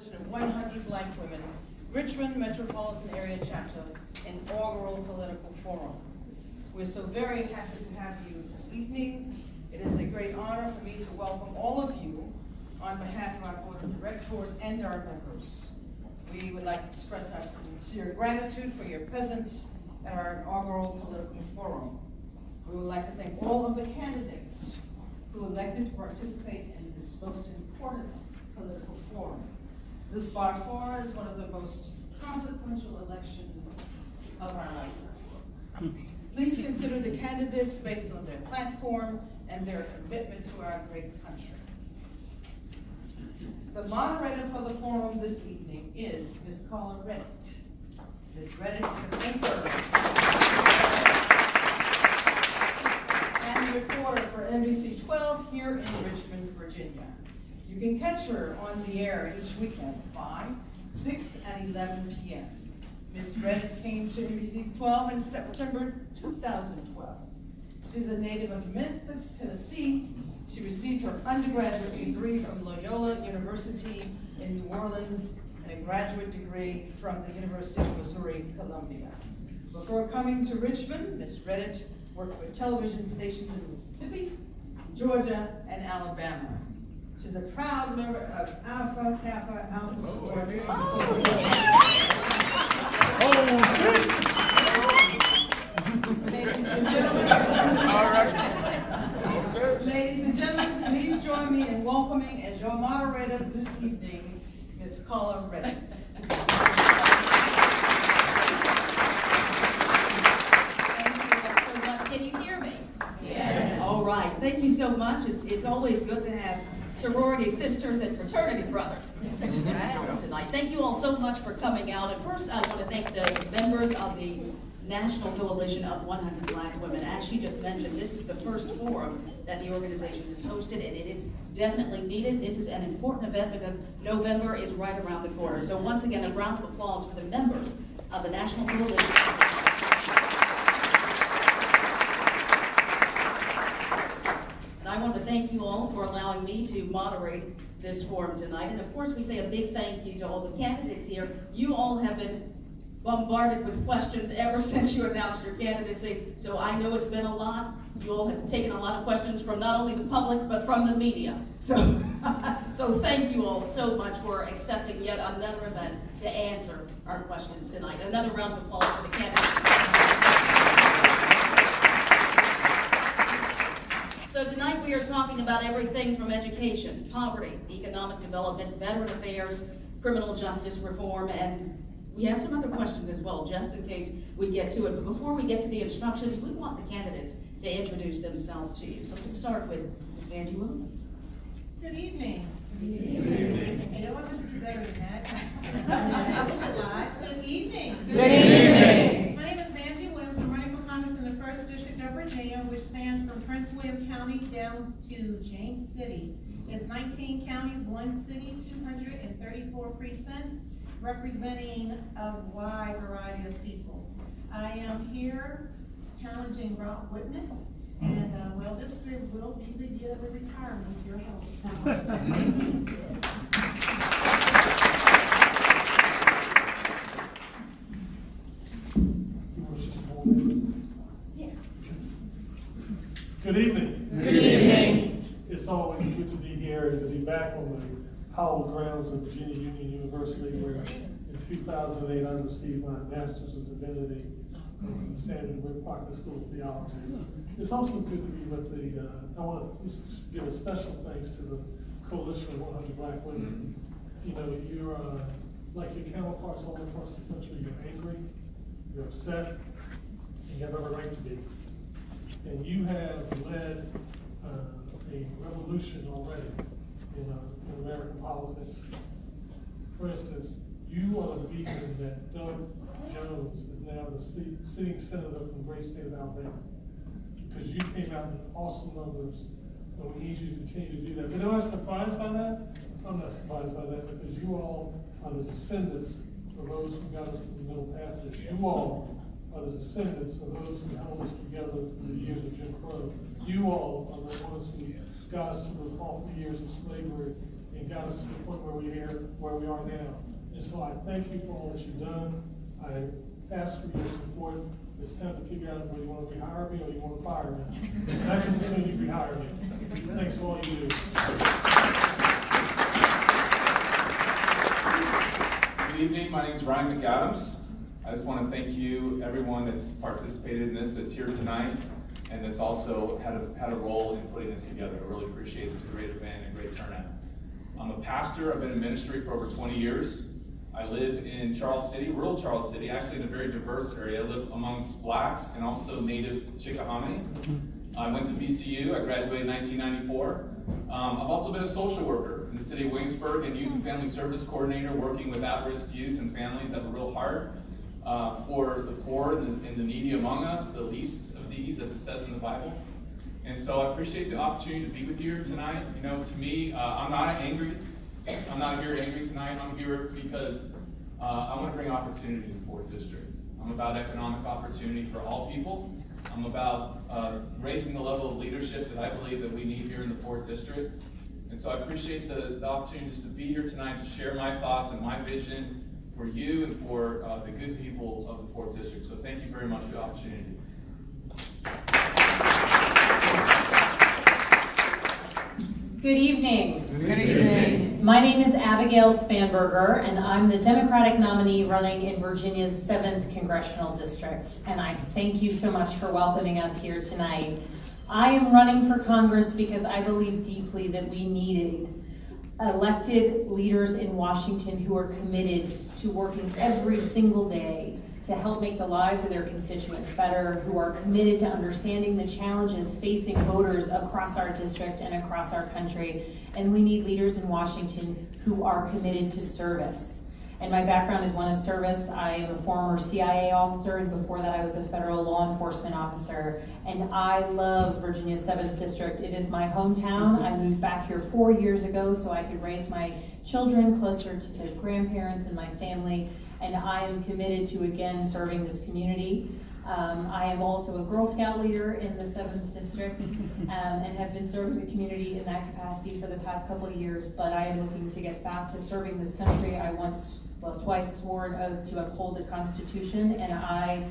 Coalition of 100 Black Women, Richmond Metropolitan Area Chapter, inaugural political forum. We're so very happy to have you this evening. It is a great honor for me to welcome all of you on behalf of our board of directors and our members. We would like to express our sincere gratitude for your presence at our inaugural political forum. We would like to thank all of the candidates who elected to participate in this most important political forum. This by far is one of the most consequential elections of our lifetime. Please consider the candidates based on their platform and their commitment to our great country. The moderator for the forum this evening is Ms. Carla Redditt. Ms. Redditt is an anchor and reporter for NBC 12 here in Richmond, Virginia. You can catch her on the air each weekend, 5, 6, and 11 p.m. Ms. Redditt came to NBC 12 in September 2012. She's a native of Memphis, Tennessee. She received her undergraduate degree from Loyola University in New Orleans and a graduate degree from the University of Missouri, Columbia. Before coming to Richmond, Ms. Redditt worked with television stations in Mississippi, Georgia, and Alabama. She's a proud member of Alpha Kappa Alpha Sorority. Ladies and gentlemen, please join me in welcoming as your moderator this evening, Ms. Carla Redditt. Can you hear me? Yes. All right. Thank you so much. It's always good to have sorority sisters and fraternity brothers in the house tonight. Thank you all so much for coming out. And first, I want to thank the members of the National Coalition of 100 Black Women. As she just mentioned, this is the first forum that the organization has hosted, and it is definitely needed. This is an important event because November is right around the corner. So once again, a round of applause for the members of the National Coalition. And I want to thank you all for allowing me to moderate this forum tonight. And of course, we say a big thank you to all the candidates here. You all have been bombarded with questions ever since you announced your candidacy, so I know it's been a lot. You all have taken a lot of questions from not only the public, but from the media. So, so thank you all so much for accepting yet another event to answer our questions tonight. Another round of applause for the candidates. So tonight we are talking about everything from education, poverty, economic development, veteran affairs, criminal justice reform, and we have some other questions as well, just in case we get to it. But before we get to the instructions, we want the candidates to introduce themselves to you. So let's start with Ms. Angie Williams. Good evening. Good evening. Hey, I wanted to do better than that. Good evening. Good evening. My name is Angie Williams. I'm running for Congress in the 1st District of Virginia, which spans from Prince William County down to James City. It's 19 counties, 1 city, 234 precincts, representing a wide variety of people. I am here challenging Rob Whitman, and well, this group will be the year of retirement with your help. Yes. Good evening. Good evening. It's always good to be here and to be back on the hallowed grounds of Virginia Union University, where in 2008 I received my Master's of Divinity from the Samuel Wick Proctor School of Theology. It's also good to be with the, I want to give a special thanks to the Coalition of 100 Black Women. You know, you're like your counterparts all across the country, you're angry, you're upset, and you have every right to be. And you have led a revolution already in American politics. For instance, you are the reason that Doug Jones is now the sitting senator from the great state of Alabama. Because you came out in awesome numbers, and we need you to continue to do that. But am I surprised by that? I'm not surprised by that, because you all are the descendants of those who got us to the Middle Passage. You all are the descendants of those who held us together through the years of Jim Crow. You all are the ones who got us through those awful years of slavery and and got us to the point where we are now. And so I thank you for all that you've done. I ask for your support. It's time to figure out whether you want to rehire me or you want to fire me. And I just assume you rehire me. Thanks for all you do. Good evening, my name is Ryan McAdams. I just want to thank you, everyone that's participated in this, that's here tonight, and that's also had a role in putting this together. I really appreciate it. It's a great event and a great turnout. I'm a pastor. I've been in ministry for over 20 years. I live in Charles City, rural Charles City, actually in a very diverse area. I live amongst blacks and also native Chickahominy. I went to VCU. I graduated in 1994. I've also been a social worker in the city of Williamsburg and youth and family service coordinator, working with at-risk youth and families that have a real heart for the poor and the needy among us, the least of these, as it says in the Bible. And so I appreciate the opportunity to be with you tonight. You know, to me, I'm not here angry tonight. I'm here because I want to bring opportunity to the 4th District. I'm about economic opportunity for all people. I'm about raising the level of leadership that I believe that we need here in the 4th District. And so I appreciate the opportunity just to be here tonight to share my thoughts and my vision for you and for the good people of the 4th District. So thank you very much for the opportunity. Good evening. Good evening. My name is Abigail Spanburger, and I'm the Democratic nominee running in Virginia's 7th Congressional District. And I thank you so much for welcoming us here tonight. I am running for Congress because I believe deeply that we needed elected leaders in Washington who are committed to working every single day to help make the lives of their constituents better, who are committed to understanding the challenges facing voters across our district and across our country. And we need leaders in Washington who are committed to service. And my background is one of service. I am a former CIA officer, and before that I was a federal law enforcement officer. And I love Virginia's 7th District. It is my hometown. I moved back here 4 years ago so I could raise my children closer to their grandparents and my family. And I am committed to, again, serving this community. I am also a Girl Scout leader in the 7th District and have been serving the community in that capacity for the past couple of years, but I am looking to get back to serving this country. I twice swore an oath to uphold the Constitution, and I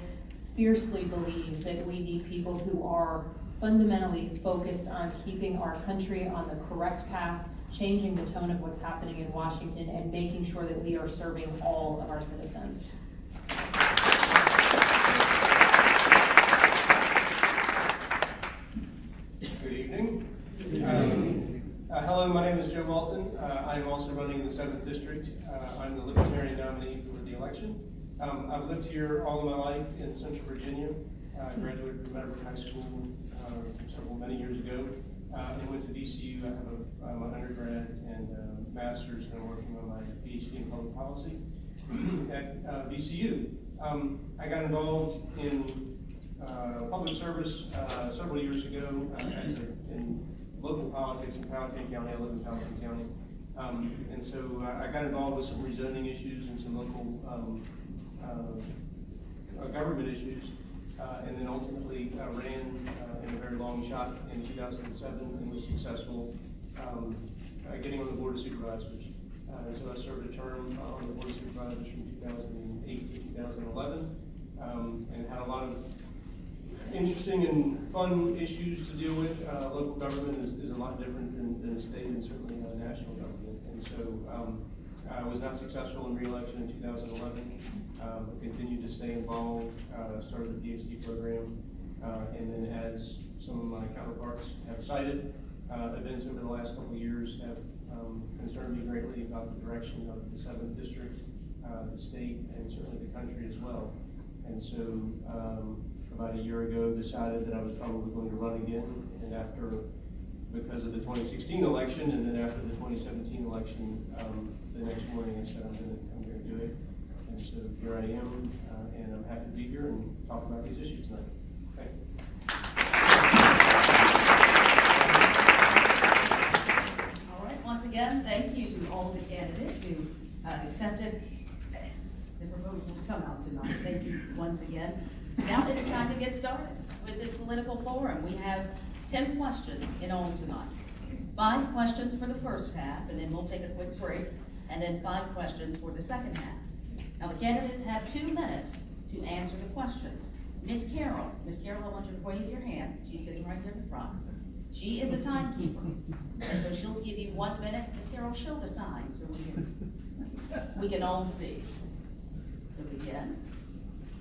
fiercely believe that we need people who are fundamentally focused on keeping our country on the correct path, changing the tone of what's happening in Washington, and making sure that we are serving all of our citizens. Good evening. Hello, my name is Joe Walton. I am also running in the 7th District. I'm the Libertarian nominee for the election. I've lived here all of my life in Central Virginia. I graduated from Meadowbrook High School many years ago. And went to VCU. I have my undergrad and master's, and I'm working on my PhD in public policy at VCU. I got involved in public service several years ago in local politics in Powhatan County. I live in Powhatan County. And so I got involved with some rezoning issues and some local government issues. And then ultimately ran in a very long shot in 2007 and was successful getting on the Board of Supervisors. And so I served a term on the Board of Supervisors from 2008 to 2011 and had a lot of interesting and fun issues to deal with. Local government is a lot different than state and certainly national government. And so I was not successful in re-election in 2011. Continued to stay involved, started the PhD program, and then as some of my counterparts have cited, events over the last couple of years have concerned me greatly about the direction of the 7th District, the state, and certainly the country as well. And so about a year ago decided that I was probably going to run again, and because of the 2016 election and then after the 2017 election, the next morning I said I'm going to do it. And so here I am, and I'm happy to be here and talk about these issues tonight. Thank you. All right, once again, thank you to all the candidates who accepted the proposal to come out tonight. Thank you once again. Now it is time to get started with this political forum. We have 10 questions in all tonight. 5 questions for the first half, and then we'll take a quick break, and then 5 questions for the second half. Now, the candidates have 2 minutes to answer the questions. Miss Carol, I want you to wave your hand. She's sitting right here in the front. She is a timekeeper, and so she'll give you 1 minute. Miss Carol, show the sign so we can all see. So begin,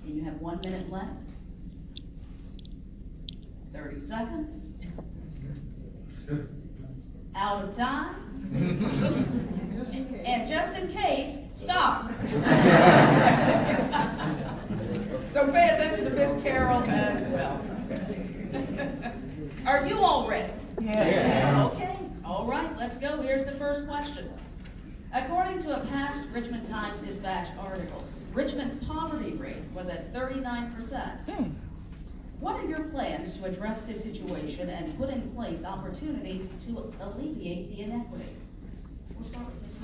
and you have 1 minute left. 30 seconds. Out of time. And just in case, stop. So pay attention to Miss Carol as well. Are you all ready? Yes. Okay, all right, let's go. Here's the first question. According to a past Richmond Times-Dispatch article, Richmond's poverty rate was at 39%. What are your plans to address this situation and put in place opportunities to alleviate the inequity? We'll start with Ms.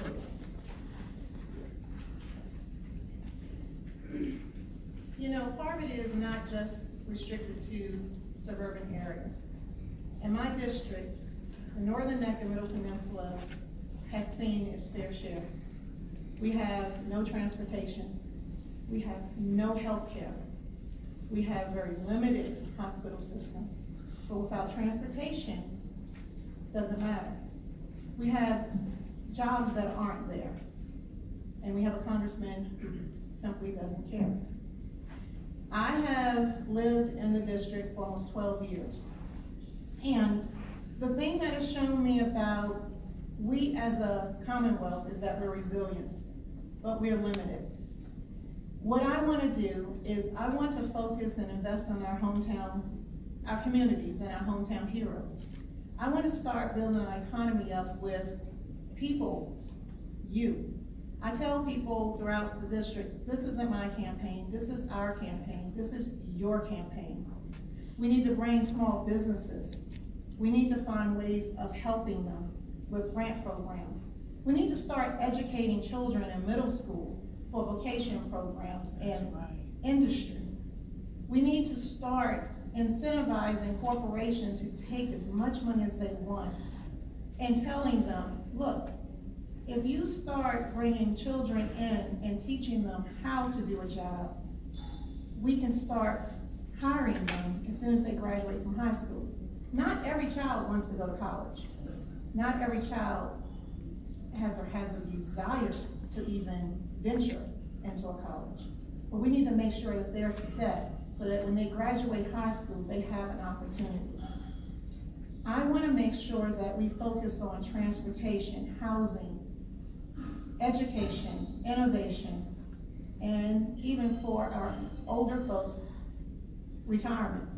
Williams. You know, poverty is not just restricted to suburban areas. In my district, the northern neck and middle peninsula has seen its fair share. We have no transportation. We have no health care. We have very limited hospital systems. But without transportation, doesn't matter. We have jobs that aren't there. And we have a congressman who simply doesn't care. I have lived in the district for almost 12 years. And the thing that has shown me about we as a Commonwealth is that we're resilient, but we're limited. What I want to do is I want to focus and invest on our hometown, our communities and our hometown heroes. I want to start building an economy up with people, you. I tell people throughout the district, this isn't my campaign, this is our campaign, this is your campaign. We need to bring small businesses. We need to find ways of helping them with grant programs. We need to start educating children in middle school for vocational programs and industry. We need to start incentivizing corporations who take as much money as they want and telling them, look, if you start bringing children in and teaching them how to do a job, we can start hiring them as soon as they graduate from high school. Not every child wants to go to college. Not every child has a desire to even venture into a college. But we need to make sure that they're set so that when they graduate high school, they have an opportunity. I want to make sure that we focus on transportation, housing, education, innovation, and even for our older folks, retirement.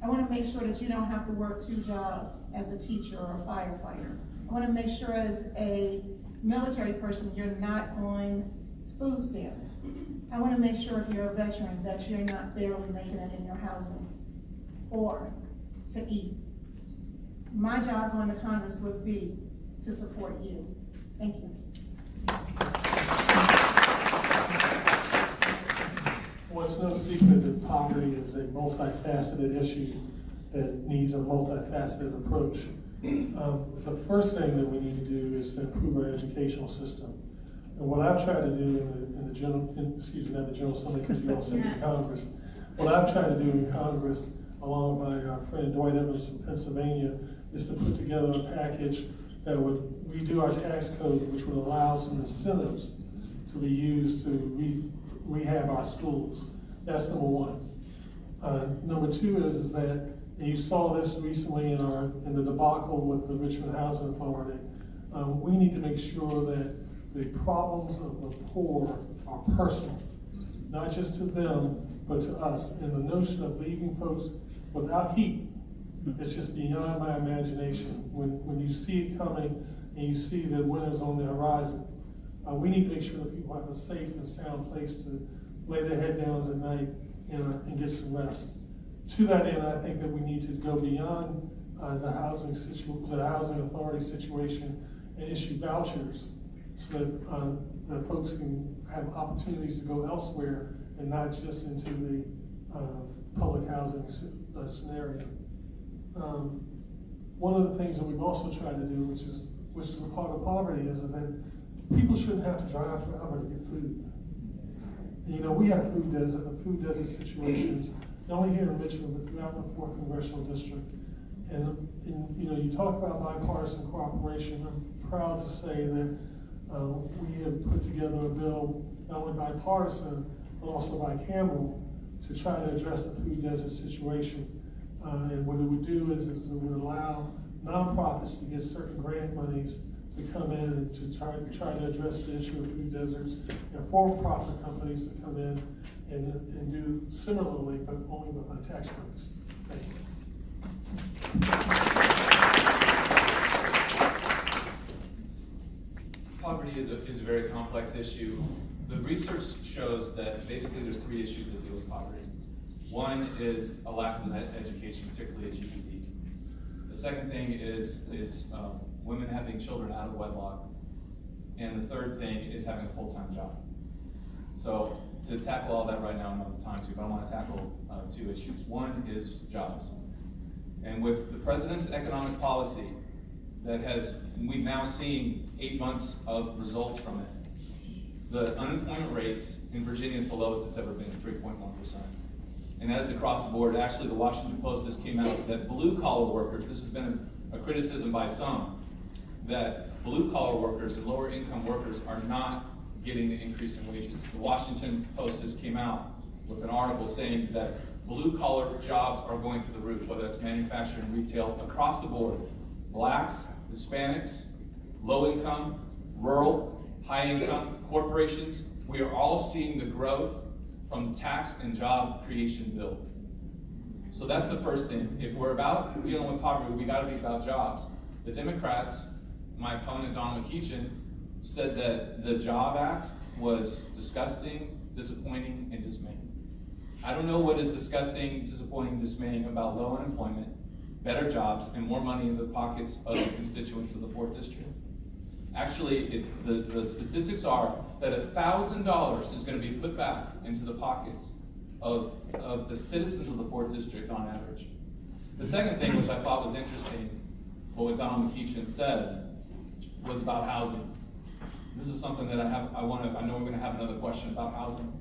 I want to make sure that you don't have to work 2 jobs as a teacher or a firefighter. I want to make sure as a military person, you're not on food stamps. I want to make sure if you're a veteran that you're not barely making it in your housing or to eat. My job going to Congress would be to support you. Thank you. Well, it's no secret that poverty is a multifaceted issue that needs a multifaceted approach. The first thing that we need to do is to improve our educational system. And what I've tried to do in the General Assembly, because you all sit in Congress, what I've tried to do in Congress, along with my friend Dwight Evans from Pennsylvania, is to put together a package that would redo our tax code, which would allow some incentives to be used to rehab our schools. That's number one. Number two is that, and you saw this recently in the debacle with the Richmond Housing Authority, we need to make sure that the problems of the poor are personal, not just to them, but to us. And the notion of leaving folks without heat, it's just beyond my imagination. When you see it coming and you see the winter's on the horizon, we need to make sure that people have a safe and sound place to lay their head down at night and get some rest. To that end, I think that we need to go beyond the housing authority situation and issue vouchers so that folks can have opportunities to go elsewhere and not just into the public housing scenario. one of the things that we've also tried to do, which is a part of poverty, is that people shouldn't have to drive forever to get food. You know, we have food desert situations, not only here in Richmond, but throughout the 4th Congressional District. And you know, you talk about bipartisan cooperation. I'm proud to say that we have put together a bill, not only bipartisan, but also bicameral, to try to address the food desert situation. And what it would do is it would allow nonprofits to get certain grant monies to come in and to try to address the issue of food deserts, and for-profit companies to come in and do similarly, but only with our tax breaks. Thank you. Poverty is a very complex issue. The research shows that basically there's 3 issues that deal with poverty. One is a lack of education, particularly a GED. The second thing is women having children out of wedlock. And the third thing is having a full-time job. So to tackle all that right now, I don't have the time to, but I want to tackle 2 issues. One is jobs. And with the president's economic policy we've now seen 8 months of results from it. The unemployment rate in Virginia is the lowest it's ever been, it's 3.1%. And that is across the board. Actually, the Washington Post just came out that blue-collar workers, this has been a criticism by some, that blue-collar workers and lower-income workers are not getting the increase in wages. The Washington Post just came out with an article saying that blue-collar jobs are going through the roof, whether it's manufacturing, retail, across the board. Blacks, Hispanics, low-income, rural, high-income corporations, we are all seeing the growth from the tax and job creation bill. So that's the first thing. If we're about dealing with poverty, we gotta be about jobs. The Democrats, my opponent Don McEachin, said that the Job Act was disgusting, disappointing, and dismaying. I don't know what is disgusting, disappointing, dismaying about low unemployment, better jobs, and more money in the pockets of the constituents of the 4th District. Actually, the statistics are that $1,000 is going to be put back into the pockets of the citizens of the 4th District on average. The second thing, which I thought was interesting, what Donald McEachin said, was about housing. This is something that I know we're going to have another question about housing.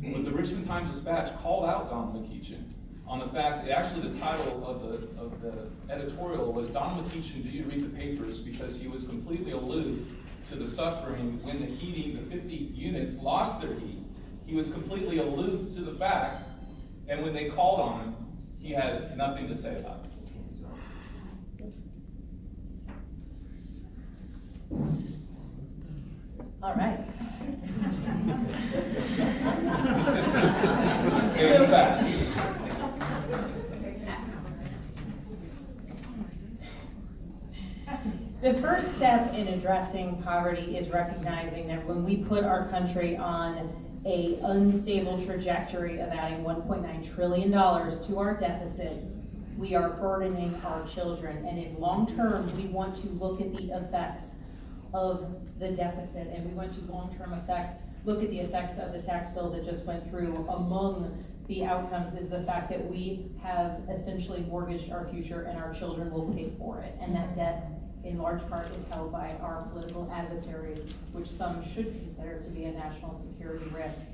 But the Richmond Times-Dispatch called out Donald McEachin on the fact, actually the title of the editorial was Donald McEachin, do you read the papers? Because he was completely aloof to the suffering when the 50 units lost their heat. He was completely aloof to the fact, and when they called on him, he had nothing to say about it. All right. Stating facts. The first step in addressing poverty is recognizing that when we put our country on an unstable trajectory of adding $1.9 trillion to our deficit, we are burdening our children. And if long-term we want to look at the effects of the deficit, and we want to long-term look at the effects of the tax bill that just went through, among the outcomes is the fact that we have essentially mortgaged our future and our children will pay for it. And that debt in large part is held by our political adversaries, which some should consider to be a national security risk.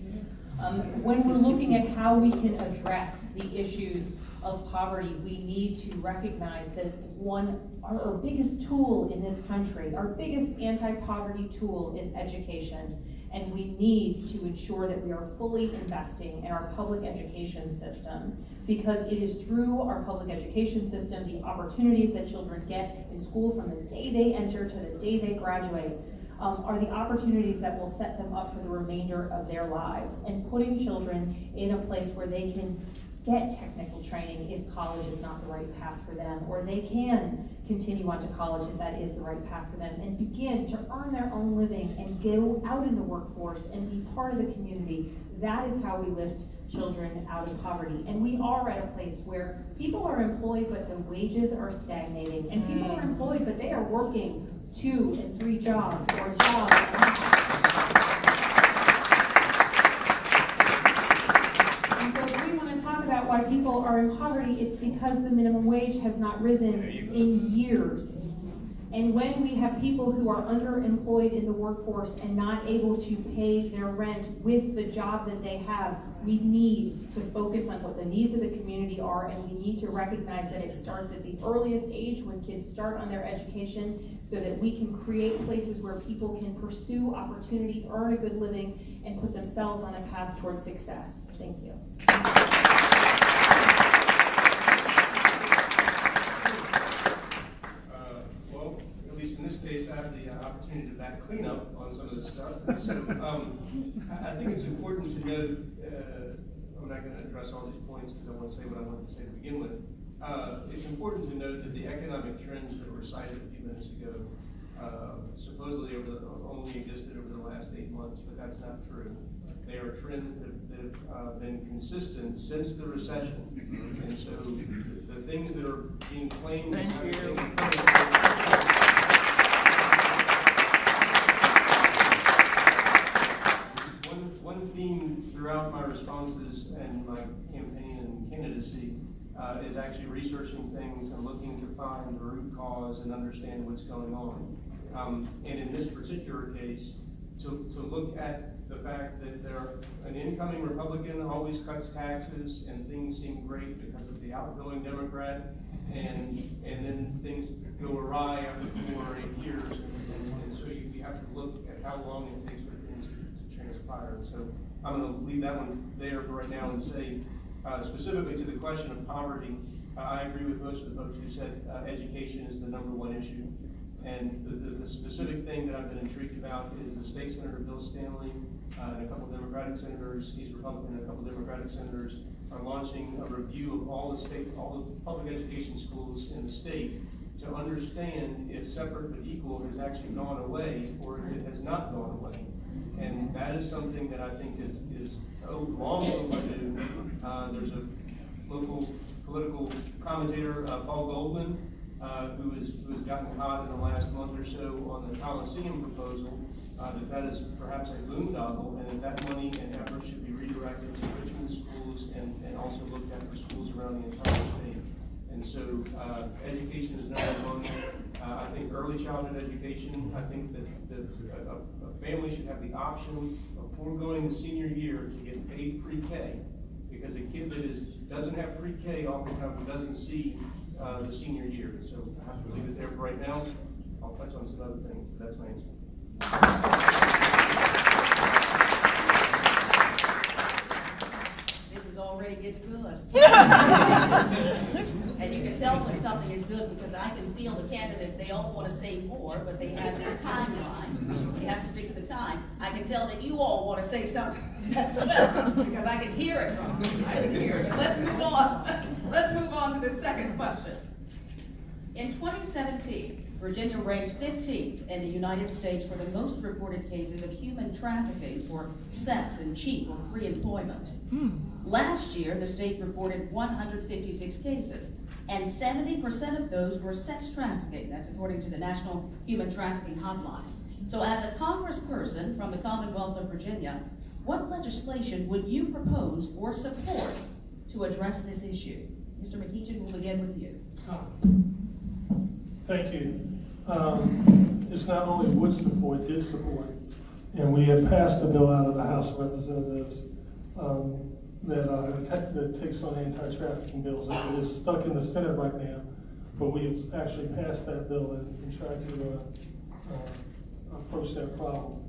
When we're looking at how we can address the issues of poverty, we need to recognize that our biggest tool in this country, our biggest anti-poverty tool is education. And we need to ensure that we are fully investing in our public education system, because it is through our public education system, the opportunities that children get in school from the day they enter to the day they graduate, are the opportunities that will set them up for the remainder of their lives. And putting children in a place where they can get technical training if college is not the right path for them, or they can continue on to college if that is the right path for them, and begin to earn their own living and go out in the workforce and be part of the community. That is how we lift children out of poverty. And we are at a place where people are employed, but the wages are stagnating. And people are employed, but they are working 2 and 3 jobs, or jobs. And so if we want to talk about why people are in poverty, it's because the minimum wage has not risen in years. And when we have people who are underemployed in the workforce and not able to pay their rent with the job that they have, we need to focus on what the needs of the community are, and we need to recognize that it starts at the earliest age when kids start on their education, so that we can create places where people can pursue opportunity, earn a good living, and put themselves on a path towards success. Thank you. Well, at least in this case, I have the opportunity to back clean up on some of this stuff. So I think it's important to note, I'm not going to address all these points because I want to say what I wanted to say to begin with. It's important to note that the economic trends that were cited a few minutes ago supposedly only existed over the last 8 months, but that's not true. They are trends that have been consistent since the recession. And so the things that are being claimed as having been one theme throughout my responses and my campaign and candidacy is actually researching things and looking to find the root cause and understand what's going on. And in this particular case, to look at the fact that an incoming Republican always cuts taxes and things seem great because of the outgoing Democrat, and then things go awry after 4 or 8 years, and so you have to look at how long it takes for things to transpire. And so I'm going to leave that one there for right now and say, specifically to the question of poverty, I agree with most of the folks who said education is the #1 issue. And the specific thing that I've been intrigued about is the State Senator Bill Stanley and a couple of Democratic senators, he's Republican, and a couple of Democratic senators are launching a review of all the public education schools in the state to understand if separate but equal has actually gone away or if it has not gone away. And that is something that I think is long overdue. There's a local political commentator, Paul Goldman, who has gotten hot in the last month or so on the Coliseum proposal, that is perhaps a boondoggle, and that money and effort should be redirected to Richmond schools and also looked at for schools around the entire state. And so education is #1. I think early childhood education, I think that a family should have the option of foregoing the senior year to get paid pre-K, because a kid that doesn't have pre-K oftentimes doesn't see the senior year. So I have to leave it there for right now. I'll touch on some other things, but that's my answer. This is already getting good. And you can tell when something is good because I can feel the candidates, they all want to say more, but they have this timeline. They have to stick to the time. I can tell that you all want to say something as well because I can hear it from you. I can hear it. Let's move on. Let's move on to the second question. In 2017, Virginia ranked 15th in the United States for the most reported cases of human trafficking for sex and cheap or free employment. Last year, the state reported 156 cases, and 70% of those were sex trafficking. That's according to the National Human Trafficking Hotline. So as a congressperson from the Commonwealth of Virginia, what legislation would you propose or support to address this issue? Mr. McEachin, we'll begin with you. Thank you. It's not only would support, did support, and we have passed a bill out of the House of Representatives that takes on anti-trafficking bills. It is stuck in the Senate right now, but we've actually passed that bill and tried to approach that problem.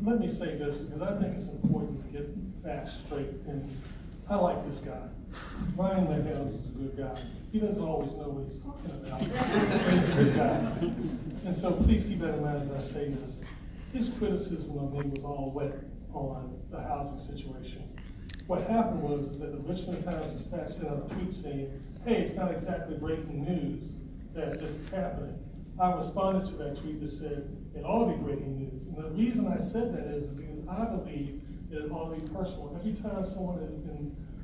Let me say this, because I think it's important to get facts straight, and I like this guy. Ryan McAdams is a good guy. He doesn't always know what he's talking about, but he's a good guy. And so please keep that in mind as I say this. His criticism of me was all wet on the housing situation. What happened was that the Richmond Times-Dispatch sent out a tweet saying, hey, it's not exactly breaking news that this is happening. I responded to that tweet that said, it ought to be breaking news. And the reason I said that is because I believe that it ought to be personal. Every time someone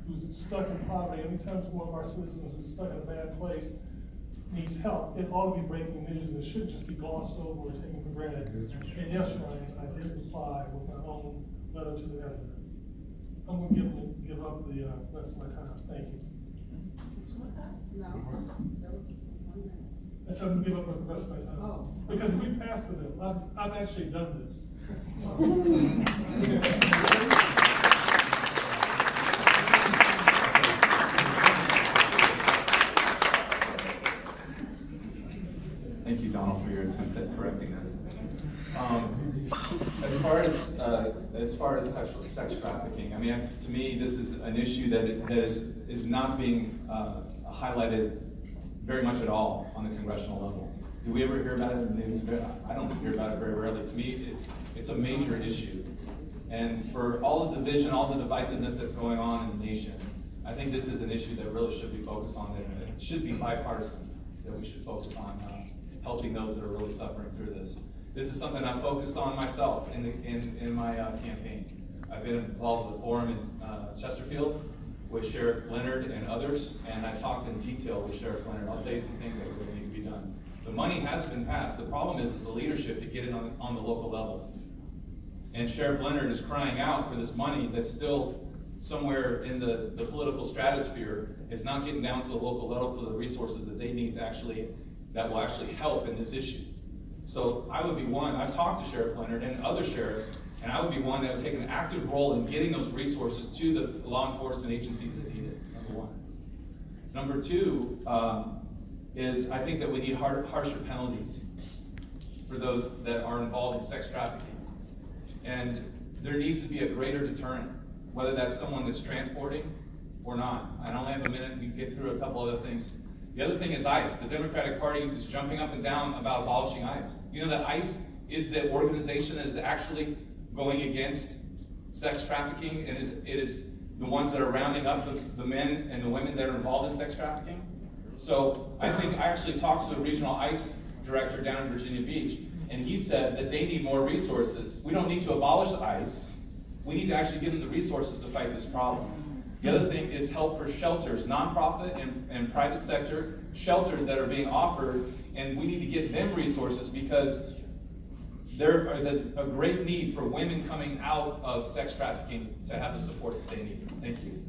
who's stuck in poverty, every time one of our citizens who's stuck in a bad place needs help, it ought to be breaking news, and it shouldn't just be glossed over or taken for granted. And yes, Ryan, I did reply with my own letter to the editor. I'm going to give up the rest of my time. Thank you. No, that was 1 minute. And so I'm gonna give up the rest of my time. Oh. Because we passed the bill. I've actually done this. Thank you, Donald, for your attempt at correcting that. As far as sex trafficking, I mean, to me, this is an issue that is not being highlighted very much at all on the congressional level. Do we ever hear about it in the news? I don't hear about it very rarely. To me, it's a major issue. And for all the division, all the divisiveness that's going on in the nation, I think this is an issue that really should be focused on, and it should be bipartisan, that we should focus on helping those that are really suffering through this. This is something I've focused on myself in my campaign. I've been involved with the forum in Chesterfield with Sheriff Leonard and others, and I talked in detail with Sheriff Leonard. I'll tell you some things that really need to be done. The money has been passed. The problem is the leadership to get it on the local level. And Sheriff Leonard is crying out for this money that's still somewhere in the political stratosphere. It's not getting down to the local level for the resources that they need that will actually help in this issue. So I would be one, I've talked to Sheriff Leonard and other sheriffs, and I would be one that would take an active role in getting those resources to the law enforcement agencies that need it, number one. Number two is I think that we need harsher penalties for those that are involved in sex trafficking. And there needs to be a greater deterrent, whether that's someone that's transporting or not. I only have a minute, we can get through a couple other things. The other thing is ICE. The Democratic Party is jumping up and down about abolishing ICE. You know that ICE is the organization that is actually going against sex trafficking, and it is the ones that are rounding up the men and the women that are involved in sex trafficking. So I actually talked to the regional ICE director down in Virginia Beach, and he said that they need more resources. We don't need to abolish ICE. We need to actually give them the resources to fight this problem. The other thing is help for shelters, nonprofit and private sector shelters that are being offered, and we need to get them resources because there is a great need for women coming out of sex trafficking to have the support that they need. Thank you.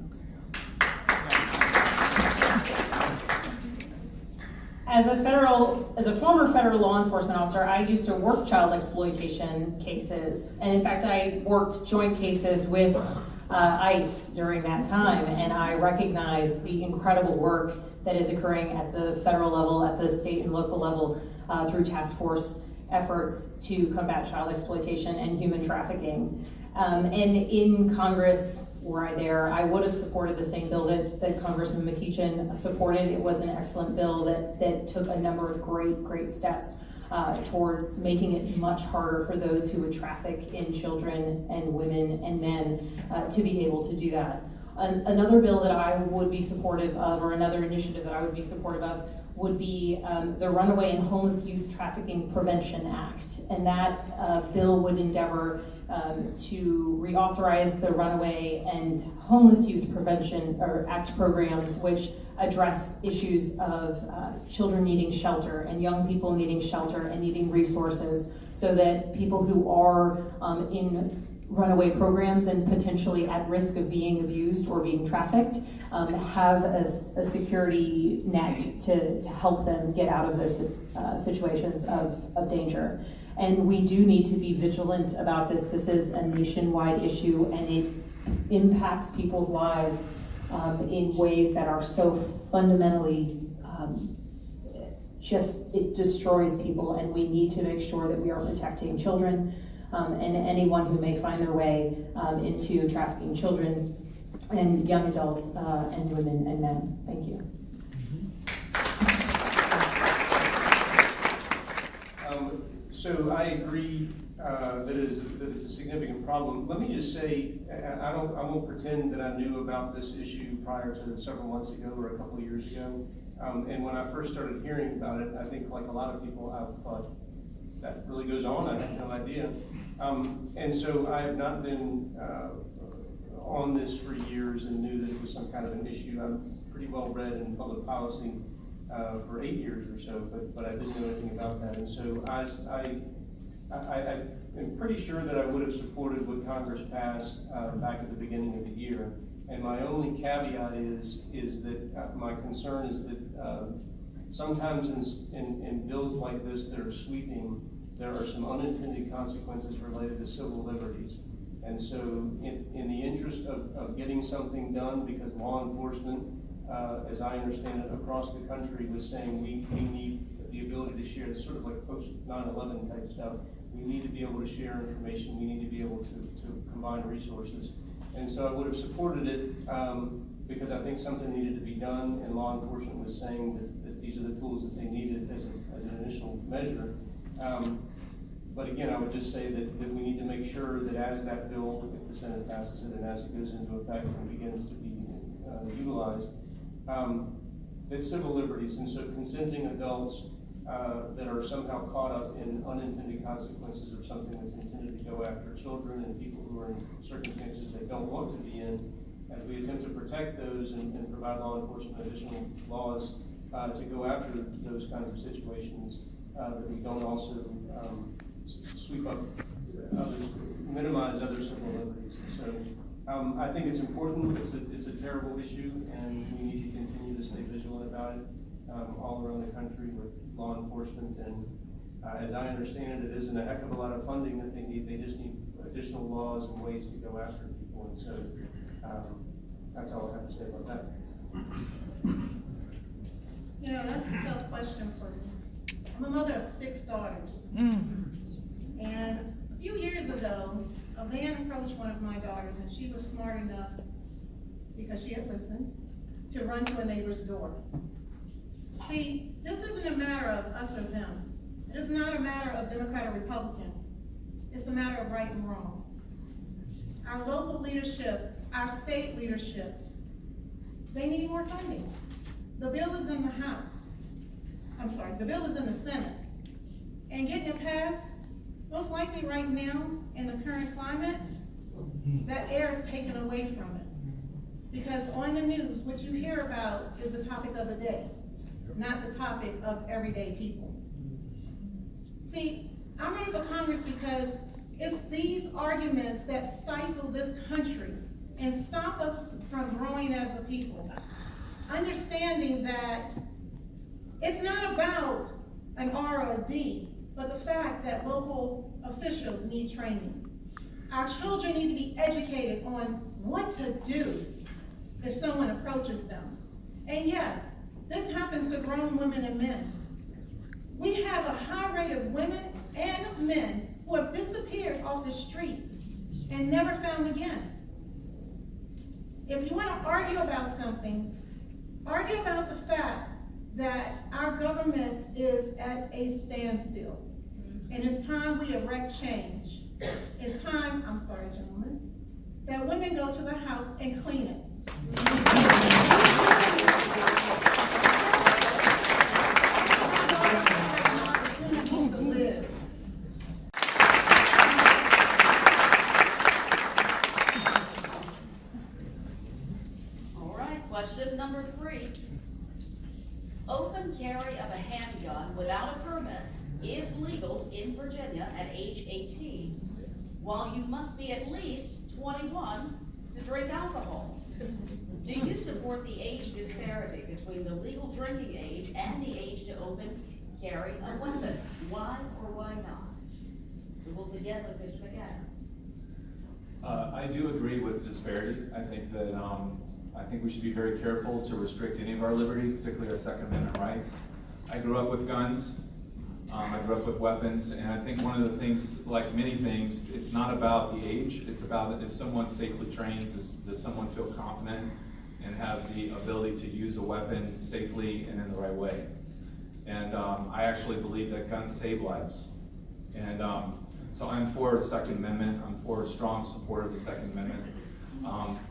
As a former federal law enforcement officer, I used to work child exploitation cases. And in fact, I worked joint cases with ICE during that time, and I recognize the incredible work that is occurring at the federal level, at the state and local level, through task force efforts to combat child exploitation and human trafficking. And in Congress, were I there, I would have supported the same bill that Congressman McEachin supported. It was an excellent bill that took a number of great steps towards making it much harder for those who would traffic in children and women and men to be able to do that. Another bill that I would be supportive of, or another initiative that I would be supportive of, would be the Runaway and Homeless Youth Trafficking Prevention Act. And that bill would endeavor to reauthorize the Runaway and Homeless Youth Prevention Act programs, which address issues of children needing shelter and young people needing shelter and needing resources, so that people who are in runaway programs and potentially at risk of being abused or being trafficked have a security net to help them get out of those situations of danger. And we do need to be vigilant about this. This is a nationwide issue, and it impacts people's lives in ways that are so fundamentally it destroys people, and we need to make sure that we are protecting children and anyone who may find their way into trafficking children and young adults and women and men. Thank you. So I agree that it's a significant problem. Let me just say, I won't pretend that I knew about this issue prior to several months ago or a couple of years ago. And when I first started hearing about it, I think like a lot of people, I thought, that really goes on? I had no idea. And so I have not been on this for years and knew that it was some kind of an issue. I'm pretty well read in public policy for 8 years or so, but I didn't know anything about that. And so I am pretty sure that I would have supported what Congress passed back at the beginning of the year. And my only caveat is that my concern is that sometimes in bills like this that are sweeping, there are some unintended consequences related to civil liberties. And so in the interest of getting something done, because law enforcement, as I understand it, across the country was saying we need the ability to share, it's sort of like post 9/11 type stuff. We need to be able to share information, we need to be able to combine resources. And so I would have supported it because I think something needed to be done, and law enforcement was saying that these are the tools that they needed as an initial measure. But again, I would just say that we need to make sure that as that bill, if the Senate passes it and as it goes into effect and begins to be utilized, that civil liberties, and so consenting adults that are somehow caught up in unintended consequences of something that's intended to go after children and people who are in circumstances they don't want to be in, as we attempt to protect those and provide law enforcement additional laws to go after those kinds of situations, that we don't also sweep up others, minimize other civil liberties. So I think it's important. It's a terrible issue, and we need to continue to stay vigilant about it all around the country with law enforcement. And as I understand it, it isn't a heck of a lot of funding that they need. They just need additional laws and ways to go after people. And so that's all I have to say about that. You know, that's a tough question for me. I'm a mother of 6 daughters. And a few years ago, a man approached one of my daughters, and she was smart enough, because she had listened, to run to a neighbor's door. See, this isn't a matter of us or them. It is not a matter of Democrat or Republican. It's a matter of right and wrong. Our local leadership, our state leadership, they need more funding. The bill is in the House. The bill is in the Senate. And getting it passed, most likely right now, in the current climate, that air is taken away from it. Because on the news, what you hear about is the topic of the day, not the topic of everyday people. See, I'm running for Congress because it's these arguments that stifle this country and stop us from growing as a people. Understanding that it's not about an R or a D, but the fact that local officials need training. Our children need to be educated on what to do if someone approaches them. And yes, this happens to grown women and men. We have a high rate of women and men who have disappeared off the streets and never found again. If you want to argue about something, argue about the fact that our government is at a standstill. And it's time we erect change. It's time, I'm sorry, gentlemen, that women go to the House and clean it. To live. All right, question number 3. Open carry of a handgun without a permit is legal in Virginia at age 18, while you must be at least 21 to drink alcohol. Do you support the age disparity between the legal drinking age and the age to open carry a weapon? Why or why not? So we'll begin with Mr. McAdams. I do agree with the disparity. I think that I think we should be very careful to restrict any of our liberties, particularly our Second Amendment rights. I grew up with guns. I grew up with weapons, and I think one of the things, like many things, it's not about the age. It's about, is someone safely trained? Does someone feel confident and have the ability to use a weapon safely and in the right way? And I actually believe that guns save lives. And so I'm for the Second Amendment. I'm for strong support of the Second Amendment.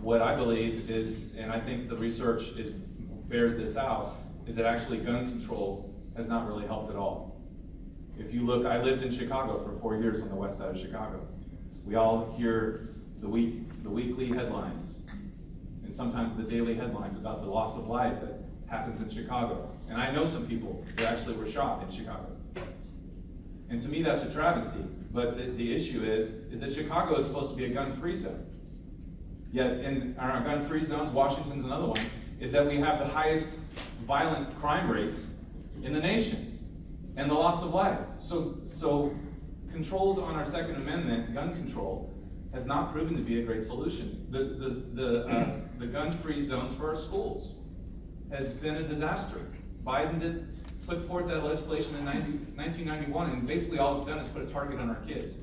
What I believe is, and I think the research bears this out, is that actually gun control has not really helped at all. If you look, I lived in Chicago for 4 years on the west side of Chicago. We all hear the weekly headlines, and sometimes the daily headlines about the loss of life that happens in Chicago. And I know some people who actually were shot in Chicago. And to me, that's a travesty. But the issue is that Chicago is supposed to be a gun-free zone. Yet in our gun-free zones, Washington's another one, is that we have the highest violent crime rates in the nation and the loss of life. So controls on our Second Amendment, gun control, has not proven to be a great solution. The gun-free zones for our schools has been a disaster. Biden did put forth that legislation in 1991, and basically all it's done is put a target on our kids.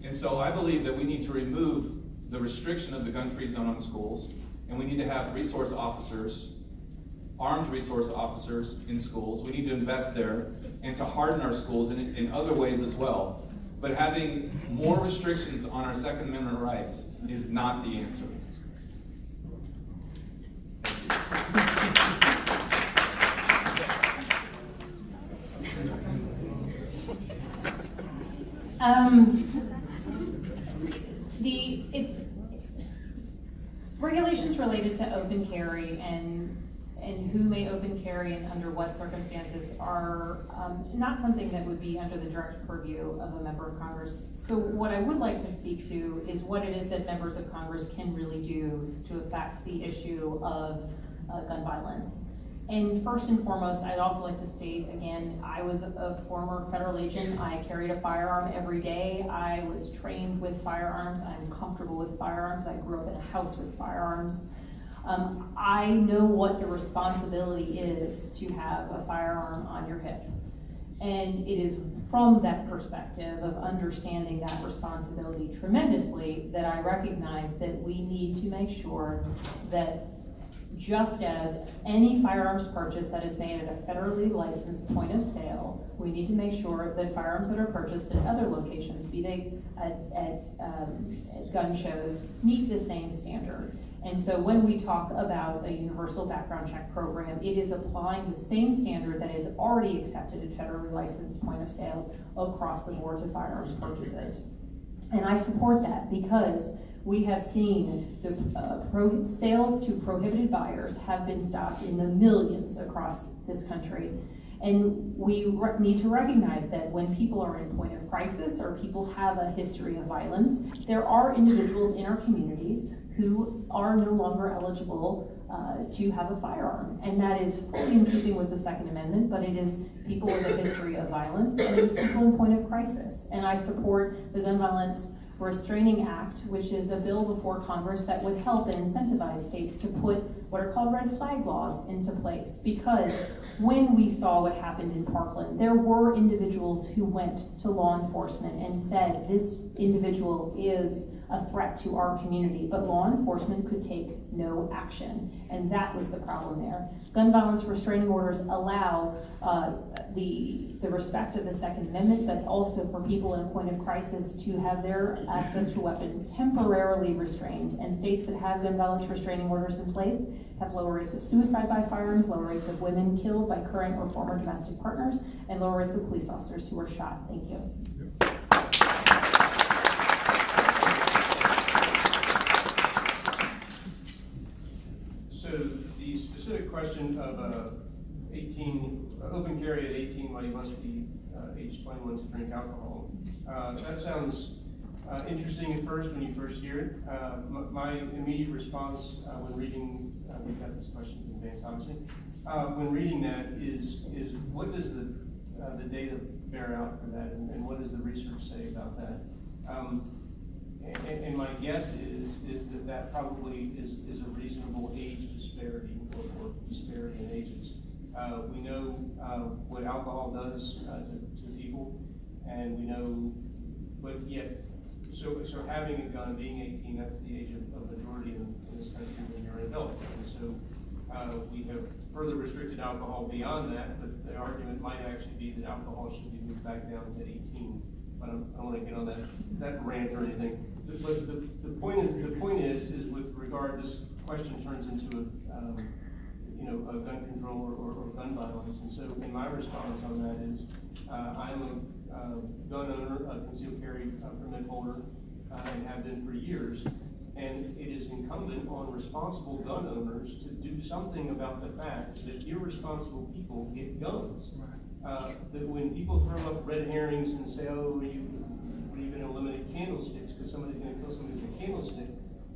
And so I believe that we need to remove the restriction of the gun-free zone on schools, and we need to have resource officers, armed resource officers in schools. We need to invest there and to harden our schools in other ways as well. But having more restrictions on our Second Amendment rights is not the answer. It's regulations related to open carry and who may open carry and under what circumstances are not something that would be under the direct purview of a member of Congress. So what I would like to speak to is what it is that members of Congress can really do to affect the issue of gun violence. And first and foremost, I'd also like to state, again, I was a former federal agent. I carried a firearm every day. I was trained with firearms. I'm comfortable with firearms. I grew up in a house with firearms. I know what the responsibility is to have a firearm on your hip. And it is from that perspective of understanding that responsibility tremendously that I recognize that we need to make sure that just as any firearms purchase that is made at a federally licensed point of sale, we need to make sure that firearms that are purchased at other locations, be they at gun shows, meet the same standard. And so when we talk about a universal background check program, it is applying the same standard that is already accepted at federally licensed point of sales across the board to firearms purchases. And I support that because we have seen the sales to prohibited buyers have been stopped in the millions across this country. And we need to recognize that when people are in point of crisis or people have a history of violence, there are individuals in our communities who are no longer eligible to have a firearm. And that is fully in keeping with the Second Amendment, but it is people with a history of violence and it is people in point of crisis. And I support the Gun Violence Restraining Act, which is a bill before Congress that would help and incentivize states to put what are called red flag laws into place. Because when we saw what happened in Parkland, there were individuals who went to law enforcement and said, this individual is a threat to our community, but law enforcement could take no action. And that was the problem there. Gun violence restraining orders allow the respect of the Second Amendment, but also for people in a point of crisis to have their access to a weapon temporarily restrained. And states that have gun violence restraining orders in place have lower rates of suicide by firearms, lower rates of women killed by current or former domestic partners, and lower rates of police officers who are shot. Thank you. So the specific question of 18, open carry at 18 while you must be age 21 to drink alcohol, that sounds interesting at first when you first hear it. My immediate response when reading, we've got these questions in advance obviously, when reading that is what does the data bear out for that and what does the research say about that? And my guess is that probably is a reasonable age disparity or disparity in ages. We know what alcohol does to people, and we know, but yet, so having a gun, being 18, that's the age of majority in this country when you're an adult. And so we have further restricted alcohol beyond that, but the argument might actually be that alcohol should be moved back down to 18. But I don't want to get on that rant or anything. But the point is with regard, this question turns into a gun control or gun violence. And so, in my response on that is, I'm a gun owner, a concealed carry permit holder, and have been for years. And it is incumbent on responsible gun owners to do something about the fact that irresponsible people get guns. That when people throw up red herrings and say, oh, we're even eliminate candlesticks because somebody's going to kill somebody with a candlestick,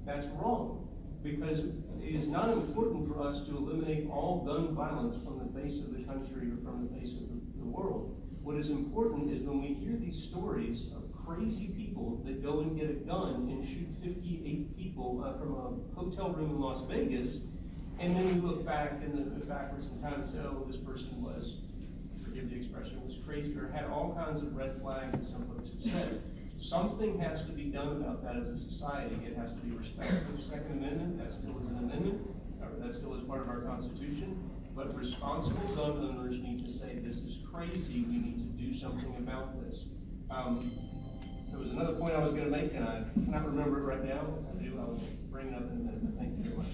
that's wrong. because it is not important for us to eliminate all gun violence from the face of the country or from the face of the world. What is important is when we hear these stories of crazy people that go and get a gun and shoot 58 people from a hotel room in Las Vegas, and then we look back backwards in time and say, oh, this person was, forgive the expression, was crazy or had all kinds of red flags, as some folks have said. Something has to be done about that as a society. It has to be respect for the Second Amendment. That still is an amendment. That still is part of our Constitution. But responsible gun owners need to say, this is crazy. We need to do something about this. There was another point I was going to make, and I cannot remember it right now. If I do, I'll bring it up in a minute. But thank you very much.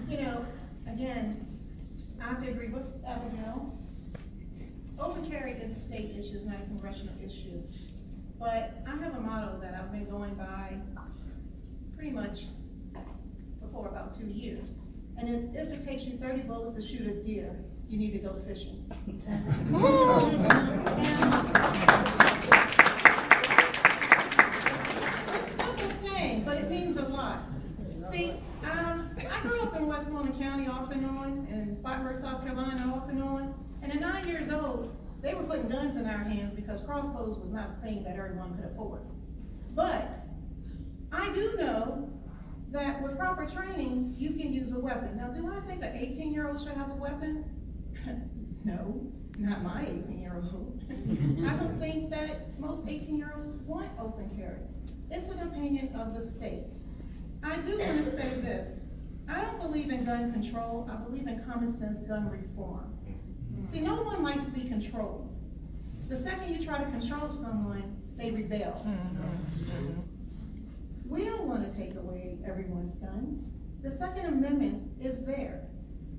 You know, again, I have to agree with Abigail. Open carry is a state issue, it's not a congressional issue. But I have a motto that I've been going by pretty much for about 2 years. And it's, if it takes you 30 bullets to shoot a deer, you need to go fishing. It's a simple saying, but it means a lot. See, I grew up in Westmoreland County off and on, and Spanburger, South Carolina off and on. And at 9 years old, they were putting guns in our hands because crossbows was not a thing that everyone could afford. But I do know that with proper training, you can use a weapon. Now, do I think an 18-year-old should have a weapon? No, not my 18-year-old. I don't think that most 18-year-olds want open carry. It's an opinion of the state. I do want to say this. I don't believe in gun control. I believe in common sense gun reform. See, no one likes to be controlled. The second you try to control someone, they rebel. We don't want to take away everyone's guns. The Second Amendment is there.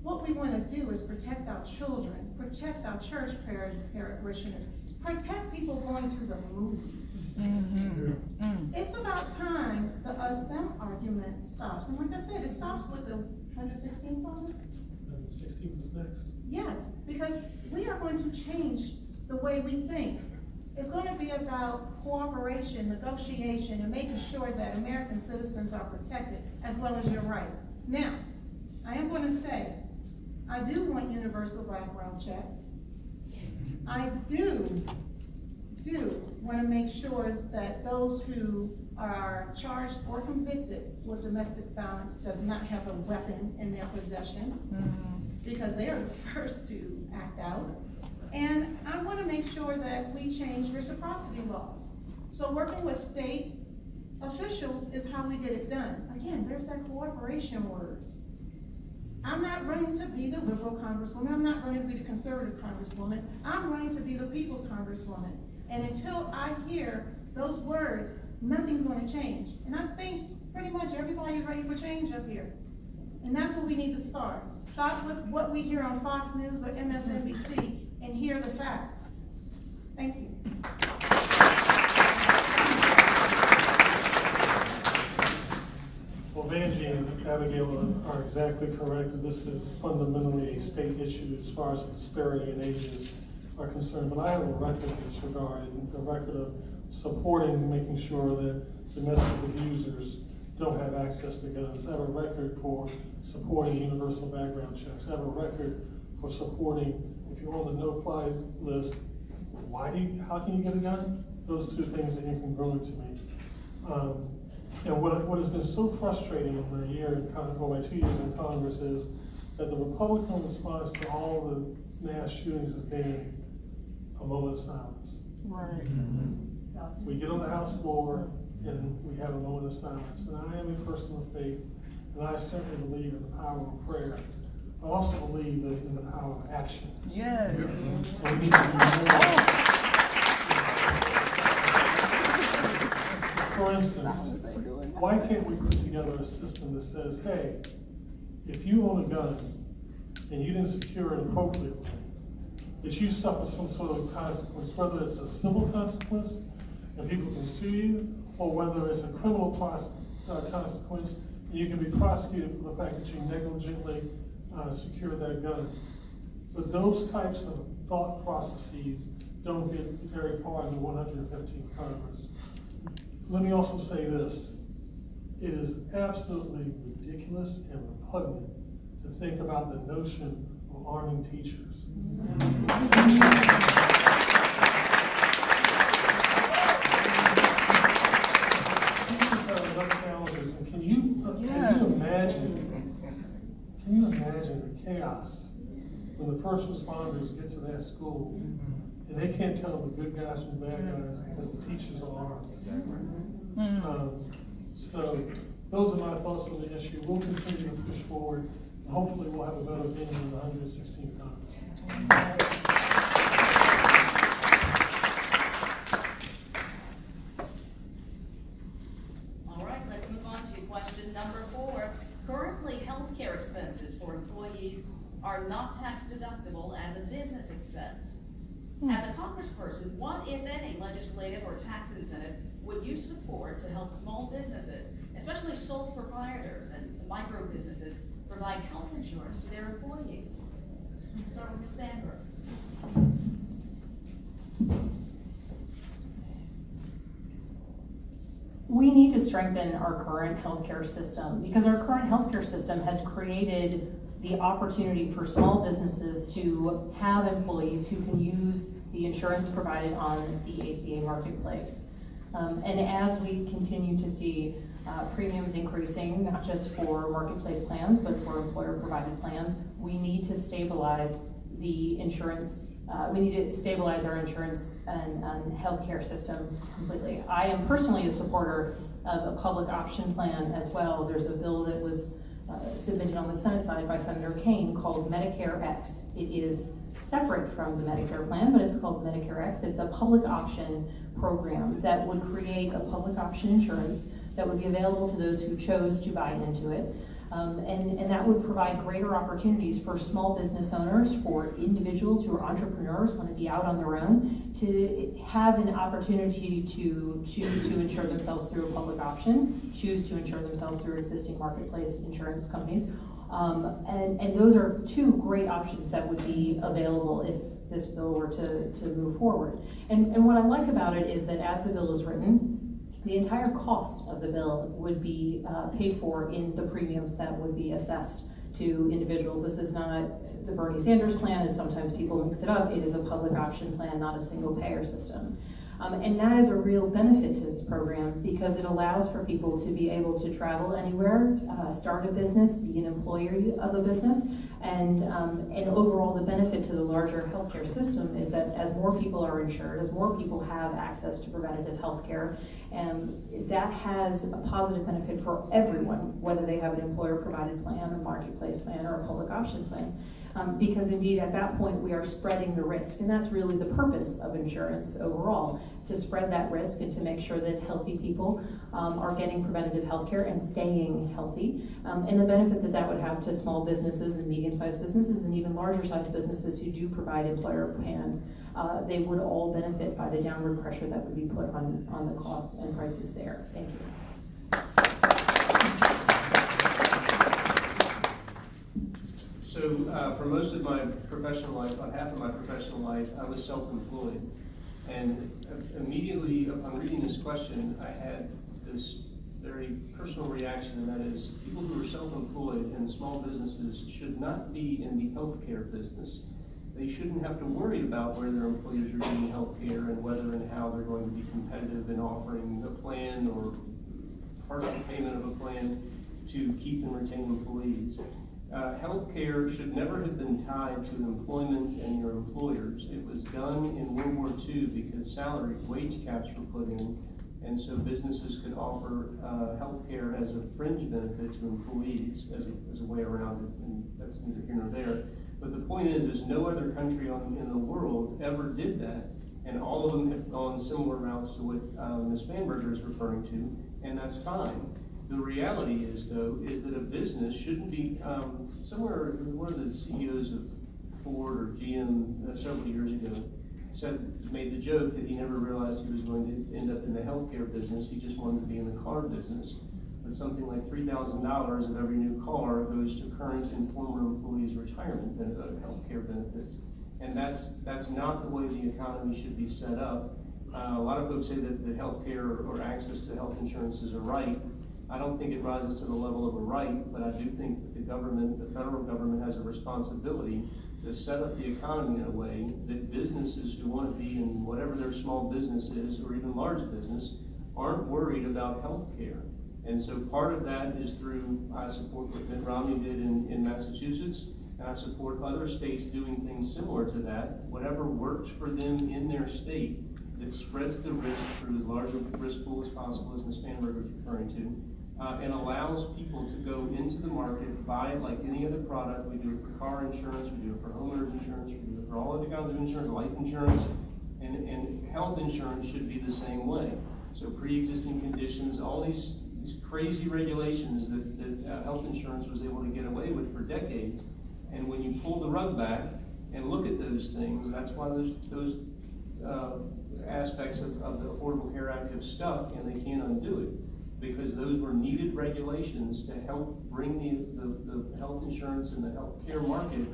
What we want to do is protect our children, protect our church parishioners, protect people going to the movies. It's about time the us-them argument stops. And like I said, it stops with the 116 Congress. 116 is next. Yes, because we are going to change the way we think. It's going to be about cooperation, negotiation, and making sure that American citizens are protected as well as your rights. Now, I am going to say, I do want universal background checks. I do want to make sure that those who are charged or convicted with domestic violence does not have a weapon in their possession, because they are the first to act out. And I want to make sure that we change reciprocity laws. So working with state officials is how we get it done. Again, there's that cooperation word. I'm not running to be the liberal congresswoman. I'm not running to be the conservative congresswoman. I'm running to be the people's congresswoman. And until I hear those words, nothing's going to change. And I think pretty much everybody's ready for change up here. And that's where we need to start. Stop with what we hear on Fox News or MSNBC and hear the facts. Thank you. Well, Vanjie and Abigail are exactly correct. This is fundamentally a state issue as far as the disparity in ages are concerned. But I have a record in this regard, a record of supporting, making sure that domestic abusers don't have access to guns. I have a record for supporting universal background checks. I have a record for supporting, if you're on the no-fly list, how can you get a gun? Those two things are incongruent to me. And what has been so frustrating in my year in Congress, or my 2 years in Congress, is that the Republican response to all the mass shootings has been a moment of silence. Right. We get on the House floor and we have a moment of silence. And I am a person of faith, and I certainly believe in the power of prayer. I also believe in the power of action. Yes. And we need to do more. For instance, why can't we put together a system that says, hey, if you own a gun and you didn't secure it appropriately, that you suffer some sort of consequence, whether it's a civil consequence and people can sue you, or whether it's a criminal consequence and you can be prosecuted for the fact that you negligently secured that gun. But those types of thought processes don't get very far in the 115th Congress. Let me also say this. It is absolutely ridiculous and repugnant to think about the notion of arming teachers. Teachers have enough challenges, and can you imagine the chaos when the first responders get to that school and they can't tell the good guys from the bad guys because the teachers are armed. So those are my thoughts on the issue. We'll continue to push forward, and hopefully we'll have a better opinion in the 116th Congress. All right, let's move on to question number 4. Currently, healthcare expenses for employees are not tax deductible as a business expense. As a congressperson, what, if any, legislative or tax incentive would you support to help small businesses, especially sole proprietors and micro businesses, provide health insurance to their employees? We'll start with Ms. Spanburger. We need to strengthen our current healthcare system because our current healthcare system has created the opportunity for small businesses to have employees who can use the insurance provided on the ACA marketplace. And as we continue to see premiums increasing, not just for marketplace plans, but for employer-provided plans, we need to stabilize the insurance. We need to stabilize our insurance and healthcare system completely. I am personally a supporter of a public option plan as well. There's a bill that was submitted on the Senate side by Senator Kane called Medicare X. It is separate from the Medicare plan, but it's called Medicare X. It's a public option program that would create a public option insurance that would be available to those who chose to buy into it. And that would provide greater opportunities for small business owners, for individuals who are entrepreneurs, want to be out on their own, to have an opportunity to choose to insure themselves through a public option, choose to insure themselves through existing marketplace insurance companies. And those are two great options that would be available if this bill were to move forward. And what I like about it is that as the bill is written, the entire cost of the bill would be paid for in the premiums that would be assessed to individuals. This is not the Bernie Sanders plan, as sometimes people mix it up. It is a public option plan, not a single payer system. And that is a real benefit to this program because it allows for people to be able to travel anywhere, start a business, be an employee of a business, and overall the benefit to the larger healthcare system is that as more people are insured, as more people have access to preventative healthcare, that has a positive benefit for everyone, whether they have an employer-provided plan, a marketplace plan, or a public option plan. Because indeed at that point we are spreading the risk, and that's really the purpose of insurance overall, to spread that risk and to make sure that healthy people are getting preventative health care and staying healthy, and the benefit that that would have to small businesses and medium-sized businesses and even larger-sized businesses who do provide employer plans. They would all benefit by the downward pressure that would be put on the costs and prices there. Thank you. So for most of my professional life, about half of my professional life, I was self-employed. And immediately upon reading this question, I had this very personal reaction, and that is people who are self-employed and small businesses should not be in the healthcare business. They shouldn't have to worry about where their employers are getting healthcare and whether and how they're going to be competitive in offering a plan or partial payment of a plan to keep and retain employees. Healthcare should never have been tied to employment and your employers. It was done in World War II because wage caps were put in, and so businesses could offer healthcare as a fringe benefit to employees as a way around it, and that's neither here nor there. But the point is no other country in the world ever did that, and all of them have gone similar routes to what Ms. Spanburger is referring to, and that's fine. The reality is, though, is that a business shouldn't be, somewhere, one of the CEOs of Ford or GM several years ago made the joke that he never realized he was going to end up in the healthcare business. He just wanted to be in the car business. But something like $3,000 of every new car goes to current and former employees' retirement healthcare benefits. And that's not the way the economy should be set up. A lot of folks say that healthcare or access to health insurance is a right. I don't think it rises to the level of a right, but I do think that the government, the federal government, has a responsibility to set up the economy in a way that businesses who want to be in whatever their small business is, or even large business, aren't worried about healthcare. And so part of that is through, I support what Mitt Romney did in Massachusetts, and I support other states doing things similar to that. Whatever works for them in their state that spreads the risk through as large a risk pool as possible, as Ms. Spanburger is referring to, and allows people to go into the market, buy it like any other product. We do it for car insurance, we do it for homeowners insurance, we do it for all other kinds of insurance, life insurance, and health insurance should be the same way. So pre-existing conditions, all these crazy regulations that health insurance was able to get away with for decades. And when you pull the rug back and look at those things, that's why those aspects of the Affordable Care Act have stuck, and they can't undo it, because those were needed regulations to help bring the health insurance and the health care market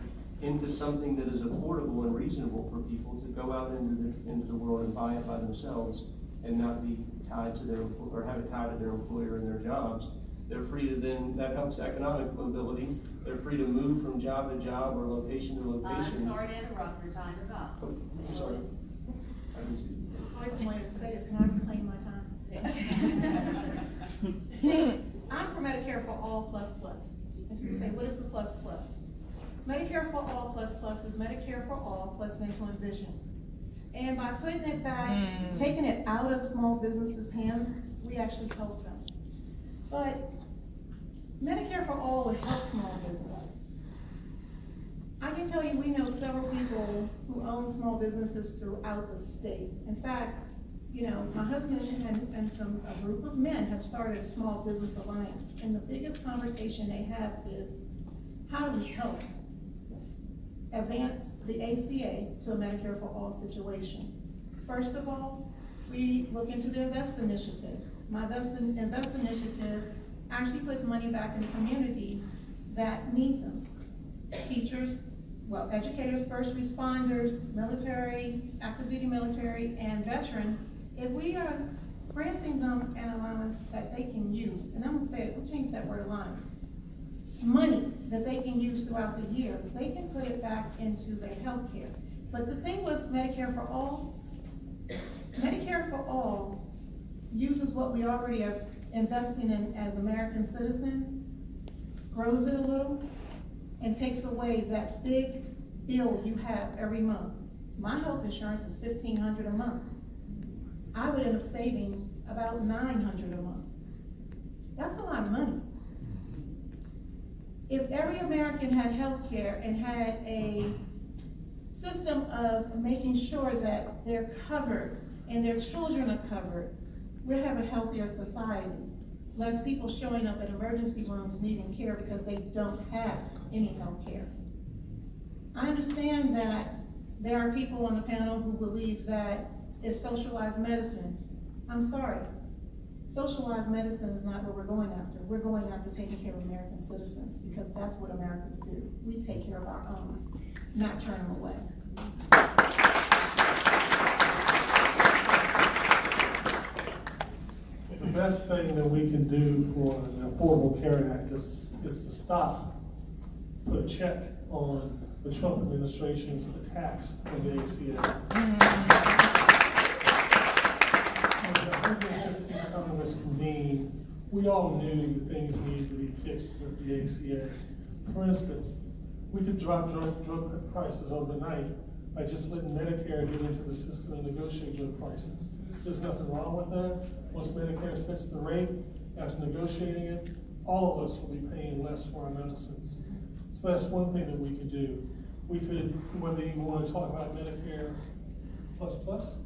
into something that is affordable and reasonable for people to go out into the world and buy it by themselves and not be tied to their, or have it tied to their employer and their jobs. They're free to then, that helps economic mobility. They're free to move from job to job or location to location. I'm sorry to interrupt, your time is up. Oh, I'm sorry. I didn't see. I just wanted to say this, can I reclaim my time? See, I'm for Medicare for All Plus Plus. If you say, what is the plus plus? Medicare for All Plus Plus is Medicare for All plus dental and vision. And by putting it back, taking it out of small businesses' hands, we actually help them. But Medicare for All would help small business. I can tell you, we know several people who own small businesses throughout the state. In fact, you know, my husband and a group of men have started a small business alliance. And the biggest conversation they have is, how do we help advance the ACA to a Medicare for All situation? First of all, we look into the INVEST initiative. My INVEST initiative actually puts money back in communities that need them. Teachers, well, educators, first responders, military, active duty military, and veterans. If we are granting them an allowance that they can use, and I'm gonna say it, we'll change that word allowance, money that they can use throughout the year, they can put it back into their health care. But the thing with Medicare for All uses what we already are investing in as American citizens, grows it a little, and takes away that big bill you have every month. My health insurance is $1,500 a month. I would end up saving about $900 a month. That's a lot of money. If every American had health care and had a system of making sure that they're covered and their children are covered, we'll have a healthier society. Less people showing up at emergency rooms needing care because they don't have any health care. I understand that there are people on the panel who believe that it's socialized medicine. I'm sorry. Socialized medicine is not what we're going after. We're going after taking care of American citizens, because that's what Americans do. We take care of our own, not turn them away. The best thing that we can do for the Affordable Care Act is to stop, put a check on the Trump administration's attacks on the ACA. When the 115th Congress convened, we all knew that things needed to be fixed with the ACA. For instance, we could drop drug prices overnight by just letting Medicare get into the system and negotiate drug prices. There's nothing wrong with that. Once Medicare sets the rate, after negotiating it, all of us will be paying less for our medicines. So that's one thing that we could do. We could, whether you want to talk about Medicare Plus Plus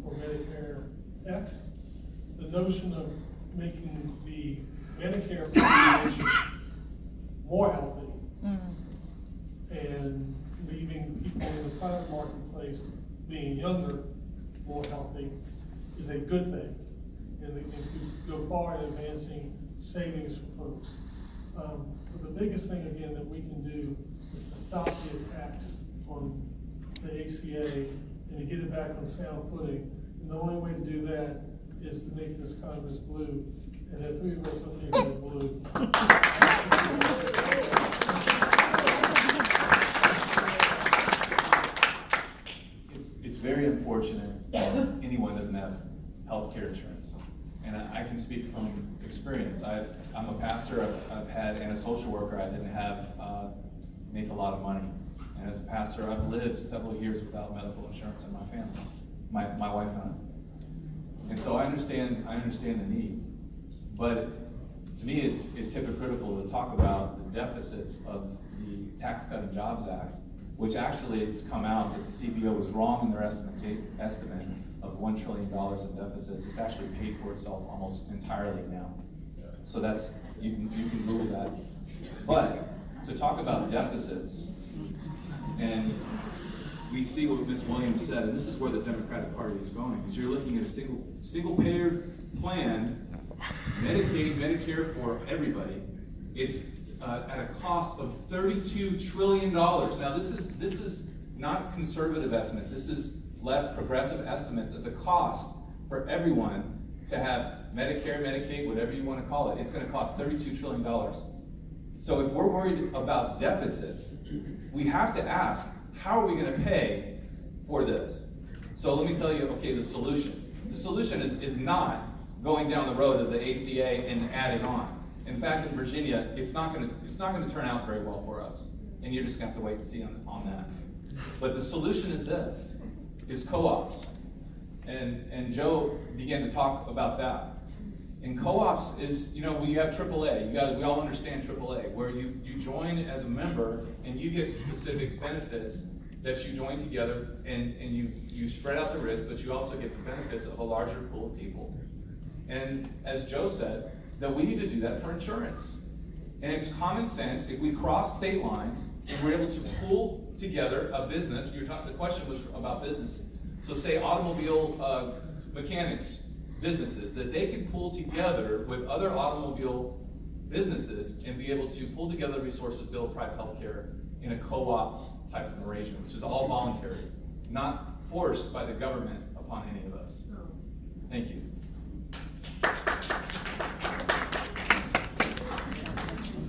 or Medicare X, the notion of making the Medicare population more healthy and leaving people in the private marketplace being younger, more healthy, is a good thing. And it could go far in advancing savings for folks. But the biggest thing, again, that we can do is to stop the attacks on the ACA and to get it back on sound footing And the only way to do that is to make this Congress blue, and there are 3 of us up here that are blue. It's very unfortunate when anyone doesn't have health care insurance. And I can speak from experience. I'm a pastor, I've had, and a social worker. I didn't have, make a lot of money. And as a pastor, I've lived several years without medical insurance in my family, my wife and I. And so I understand the need. But to me, it's hypocritical to talk about the deficits of the Tax Cut and Jobs Act, which actually it's come out that the CBO was wrong in their estimate of $1 trillion of deficits. It's actually paid for itself almost entirely now. So that's, you can Google that. But to talk about deficits, and we see what Ms. Williams said, and this is where the Democratic Party is going, is you're looking at a single payer plan, Medicaid, Medicare for everybody. It's at a cost of $32 trillion. Now this is not conservative estimate. This is left progressive estimates of the cost for everyone to have Medicare, Medicaid, whatever you want to call it. It's going to cost $32 trillion. So if we're worried about deficits, we have to ask, how are we going to pay for this? So let me tell you, okay, the solution. The solution is not going down the road of the ACA and adding on. In fact, in Virginia, it's not going to turn out very well for us, and you're just going to have to wait and see on that. But the solution is this: is co-ops, and Joe began to talk about that. And co-ops is, we have AAA. We all understand AAA, where you join as a member and you get specific benefits that you join together, and you spread out the risk, but you also get the benefits of a larger pool of people. And as Joe said, that we need to do that for insurance. And it's common sense, if we cross state lines and we're able to pool together a business, the question was about business. So say automobile mechanics businesses, that they can pool together with other automobile businesses and be able to pull together resources, build private health care in a co-op type of arrangement, which is all voluntary, not forced by the government upon any of us. Thank you.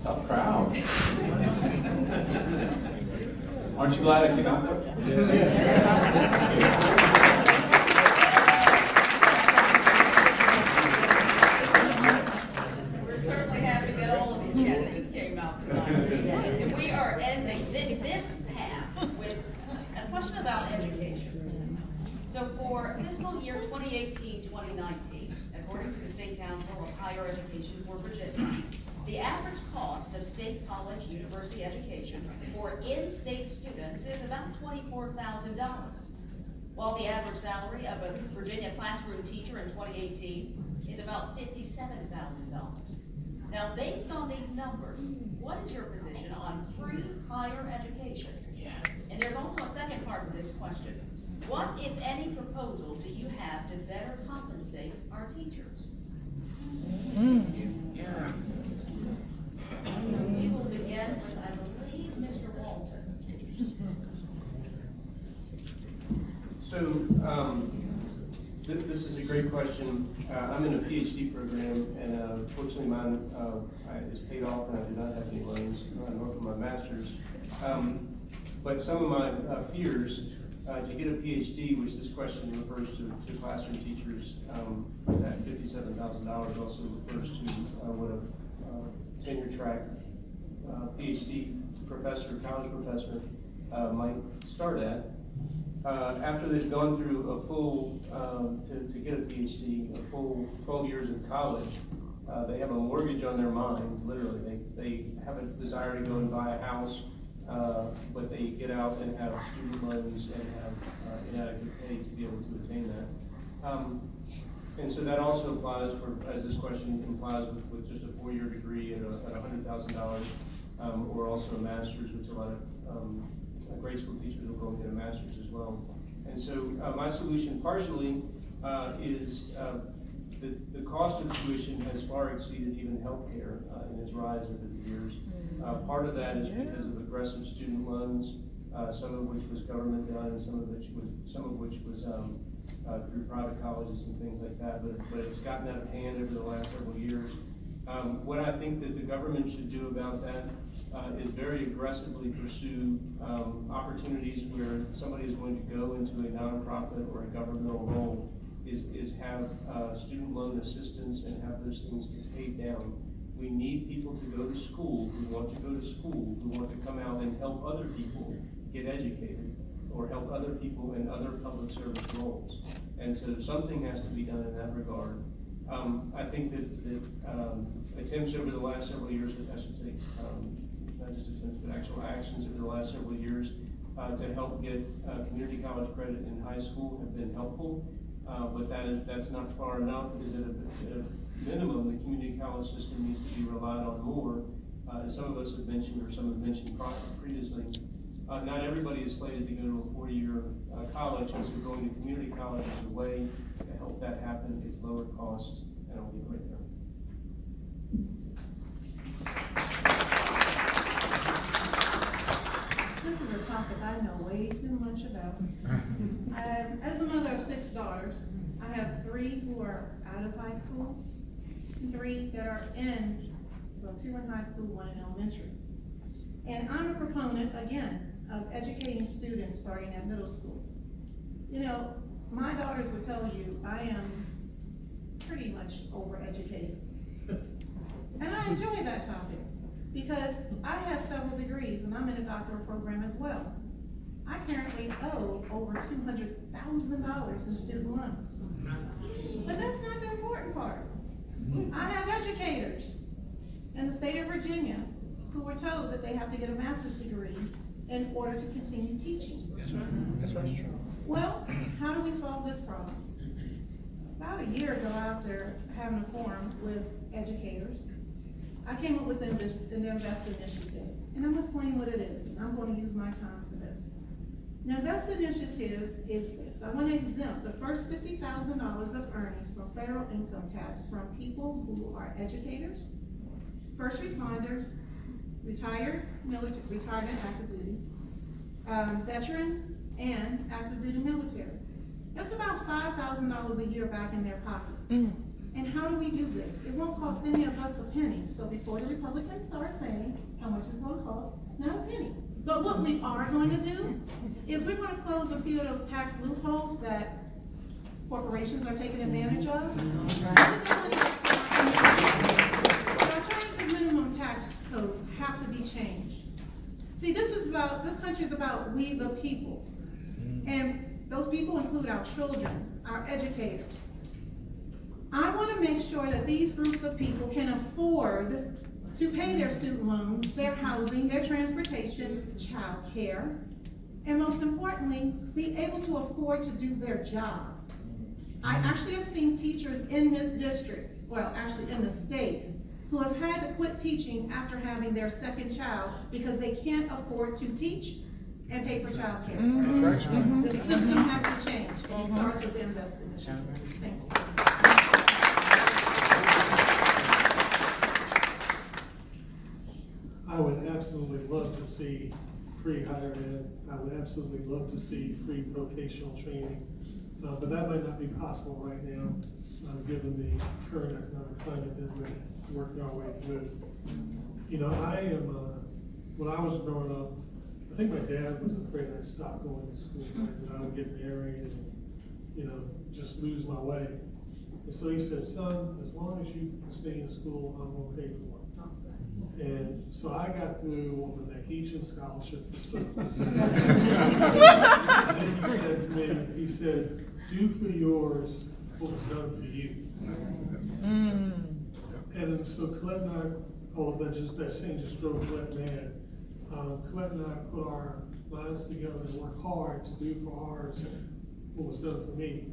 Tough crowd. Aren't you glad I came out there? We're certainly happy that all of these candidates came out tonight. And we are ending this path with a question about education. So for fiscal year 2018-2019, according to the State Council of Higher Education for Virginia, the average cost of state college university education for in-state students is about $24,000, while the average salary of a Virginia classroom teacher in 2018 is about $57,000. Now, based on these numbers, what is your position on free higher education? And there's also a second part of this question. What, if any, proposal do you have to better compensate our teachers? Yes. So we will begin with, I believe, Mr. Walton. So, this is a great question. I'm in a PhD program, and fortunately mine is paid off, and I do not have any loans, nor for my master's. But some of my peers, to get a PhD, which this question refers to classroom teachers, at $57,000 also refers to what a tenure track PhD professor, college professor, might start at. After they've gone through a full, to get a PhD, a full 12 years in college, they have a mortgage on their mind, literally. They have a desire to go and buy a house, but they get out and have student loans and have inadequate pay to be able to attain that. And so that also applies for, as this question implies, with just a 4-year degree at $100,000, or also a master's, which a lot of grade school teachers will go and get a master's as well. And so my solution partially is the cost of tuition has far exceeded even healthcare in its rise over the years. Part of that is because of aggressive student loans, some of which was government done, and some of which was through private colleges and things like that, but it's gotten out of hand over the last several years. What I think that the government should do about that is very aggressively pursue opportunities where somebody is going to go into a nonprofit or a governmental role, is have student loan assistance and have those things get paid down. We need people to go to school, who want to go to school, who want to come out and help other people get educated, or help other people in other public service roles. And so something has to be done in that regard. I think that attempts over the last several years, I should say, not just attempts, but actual actions over the last several years to help get community college credit in high school have been helpful. But that's not far enough, because at a minimum, the community college system needs to be relied on more. As some of us have mentioned, or some have mentioned previously, not everybody is slated to go to a 4-year college, and so going to community college is a way to help that happen. It's lower cost, and I'll leave it right there. This is a topic I know way too much about. As a mother of 6 daughters, I have 3 who are out of high school, 3 that are in, well, 2 in high school, 1 in elementary. And I'm a proponent, again, of educating students starting at middle school. You know, my daughters would tell you I am pretty much overeducated. And I enjoy that topic, because I have several degrees and I'm in a doctoral program as well. I currently owe over $200,000 in student loans. But that's not the important part. I have educators in the state of Virginia who were told that they have to get a master's degree in order to continue teaching. That's right. Well, how do we solve this problem? About a year ago, after having a forum with educators, I came up with the Invest Initiative. And I'm explaining what it is, and I'm going to use my time for this. Now, Invest Initiative is this. I want to exempt the first $50,000 of earnings from federal income tax from people who are educators, first responders, retired and active duty, veterans, and active duty military. That's about $5,000 a year back in their pockets. And how do we do this? It won't cost any of us a penny. So before the Republicans start saying how much it's going to cost, not a penny. But what we are going to do is we're going to close a few of those tax loopholes that corporations are taking advantage of. The alternative minimum tax codes have to be changed. See, this country is about we the people. And those people include our children, our educators. I want to make sure that these groups of people can afford to pay their student loans, their housing, their transportation, child care, and most importantly, be able to afford to do their job. I actually have seen teachers in this district, well, actually in the state, who have had to quit teaching after having their second child because they can't afford to teach and pay for child care. The system has to change, and it starts with the Invest Initiative. Thank you. I would absolutely love to see free higher ed. I would absolutely love to see free vocational training. But that might not be possible right now, given the current economic climate that we're working our way through. You know, when I was growing up, I think my dad was afraid I'd stop going to school, right? That I would get married and, you know, just lose my way. And so he said, son, as long as you can stay in school, I'm going to pay for it. And so I got through on the Nahesian scholarship for summer. And then he said to me, he said, do for yours what was done for you. And so Colette and I, that scene just drove Colette mad. Colette and I put our minds together and worked hard to do for ours what was done for me.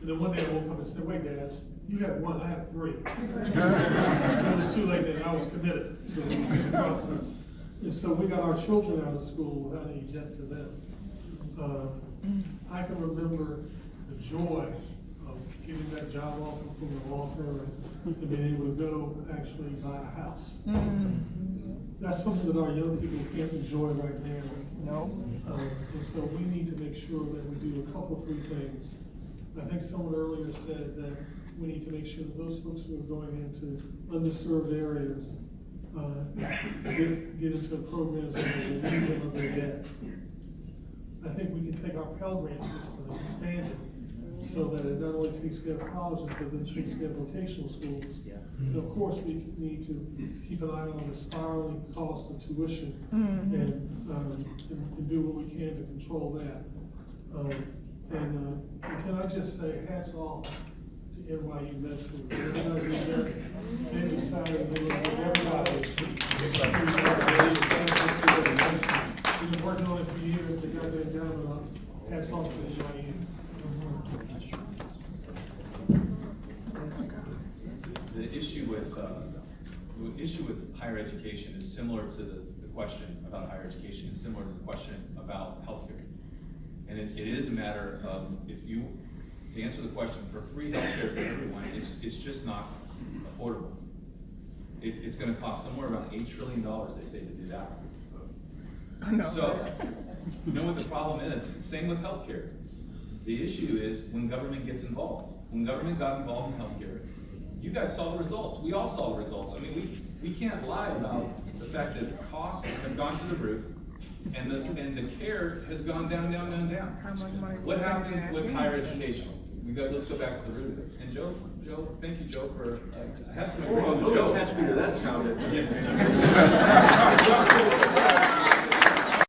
And then one day I woke up and said, wait, Dad, you had 1, I have 3. It was too late then, I was committed to the process. And so we got our children out of school without any debt to them. I can remember the joy of getting that job offer from the law firm and being able to go actually buy a house. That's something that our young people can't enjoy right now. No. And so we need to make sure that we do a couple, 3 things. I think someone earlier said that we need to make sure that those folks who are going into underserved areas, get into programs that will relieve them of their debt. I think we can take our Pell Grant system and expand it so that it not only takes care of colleges, but then takes care of vocational schools. And of course, we need to keep an eye on the spiraling cost of tuition and do what we can to control that. And can I just say hats off to NYU Med School. They decided they would give everybody. We've been working on it for years, they got that down, and hats off to NYU. The issue with higher education is similar to the question about higher education, is similar to the question about healthcare. And it is a matter of, to answer the question, for free healthcare for everyone, it's just not affordable. It's gonna cost somewhere around $8 trillion, they say, to do that. I know. So, you know what the problem is? Same with healthcare. The issue is when government gets involved. When government got involved in healthcare, you guys saw the results. We all saw the results. I mean, we can't lie about the fact that costs have gone to the roof and the care has gone down, down, down, down. How much money is What spent happened in with that? higher education? Let's go back to the root of it. And Joe, thank you, Joe, for have some Oh, agreement with no Joe. attachment to that comment. Yeah.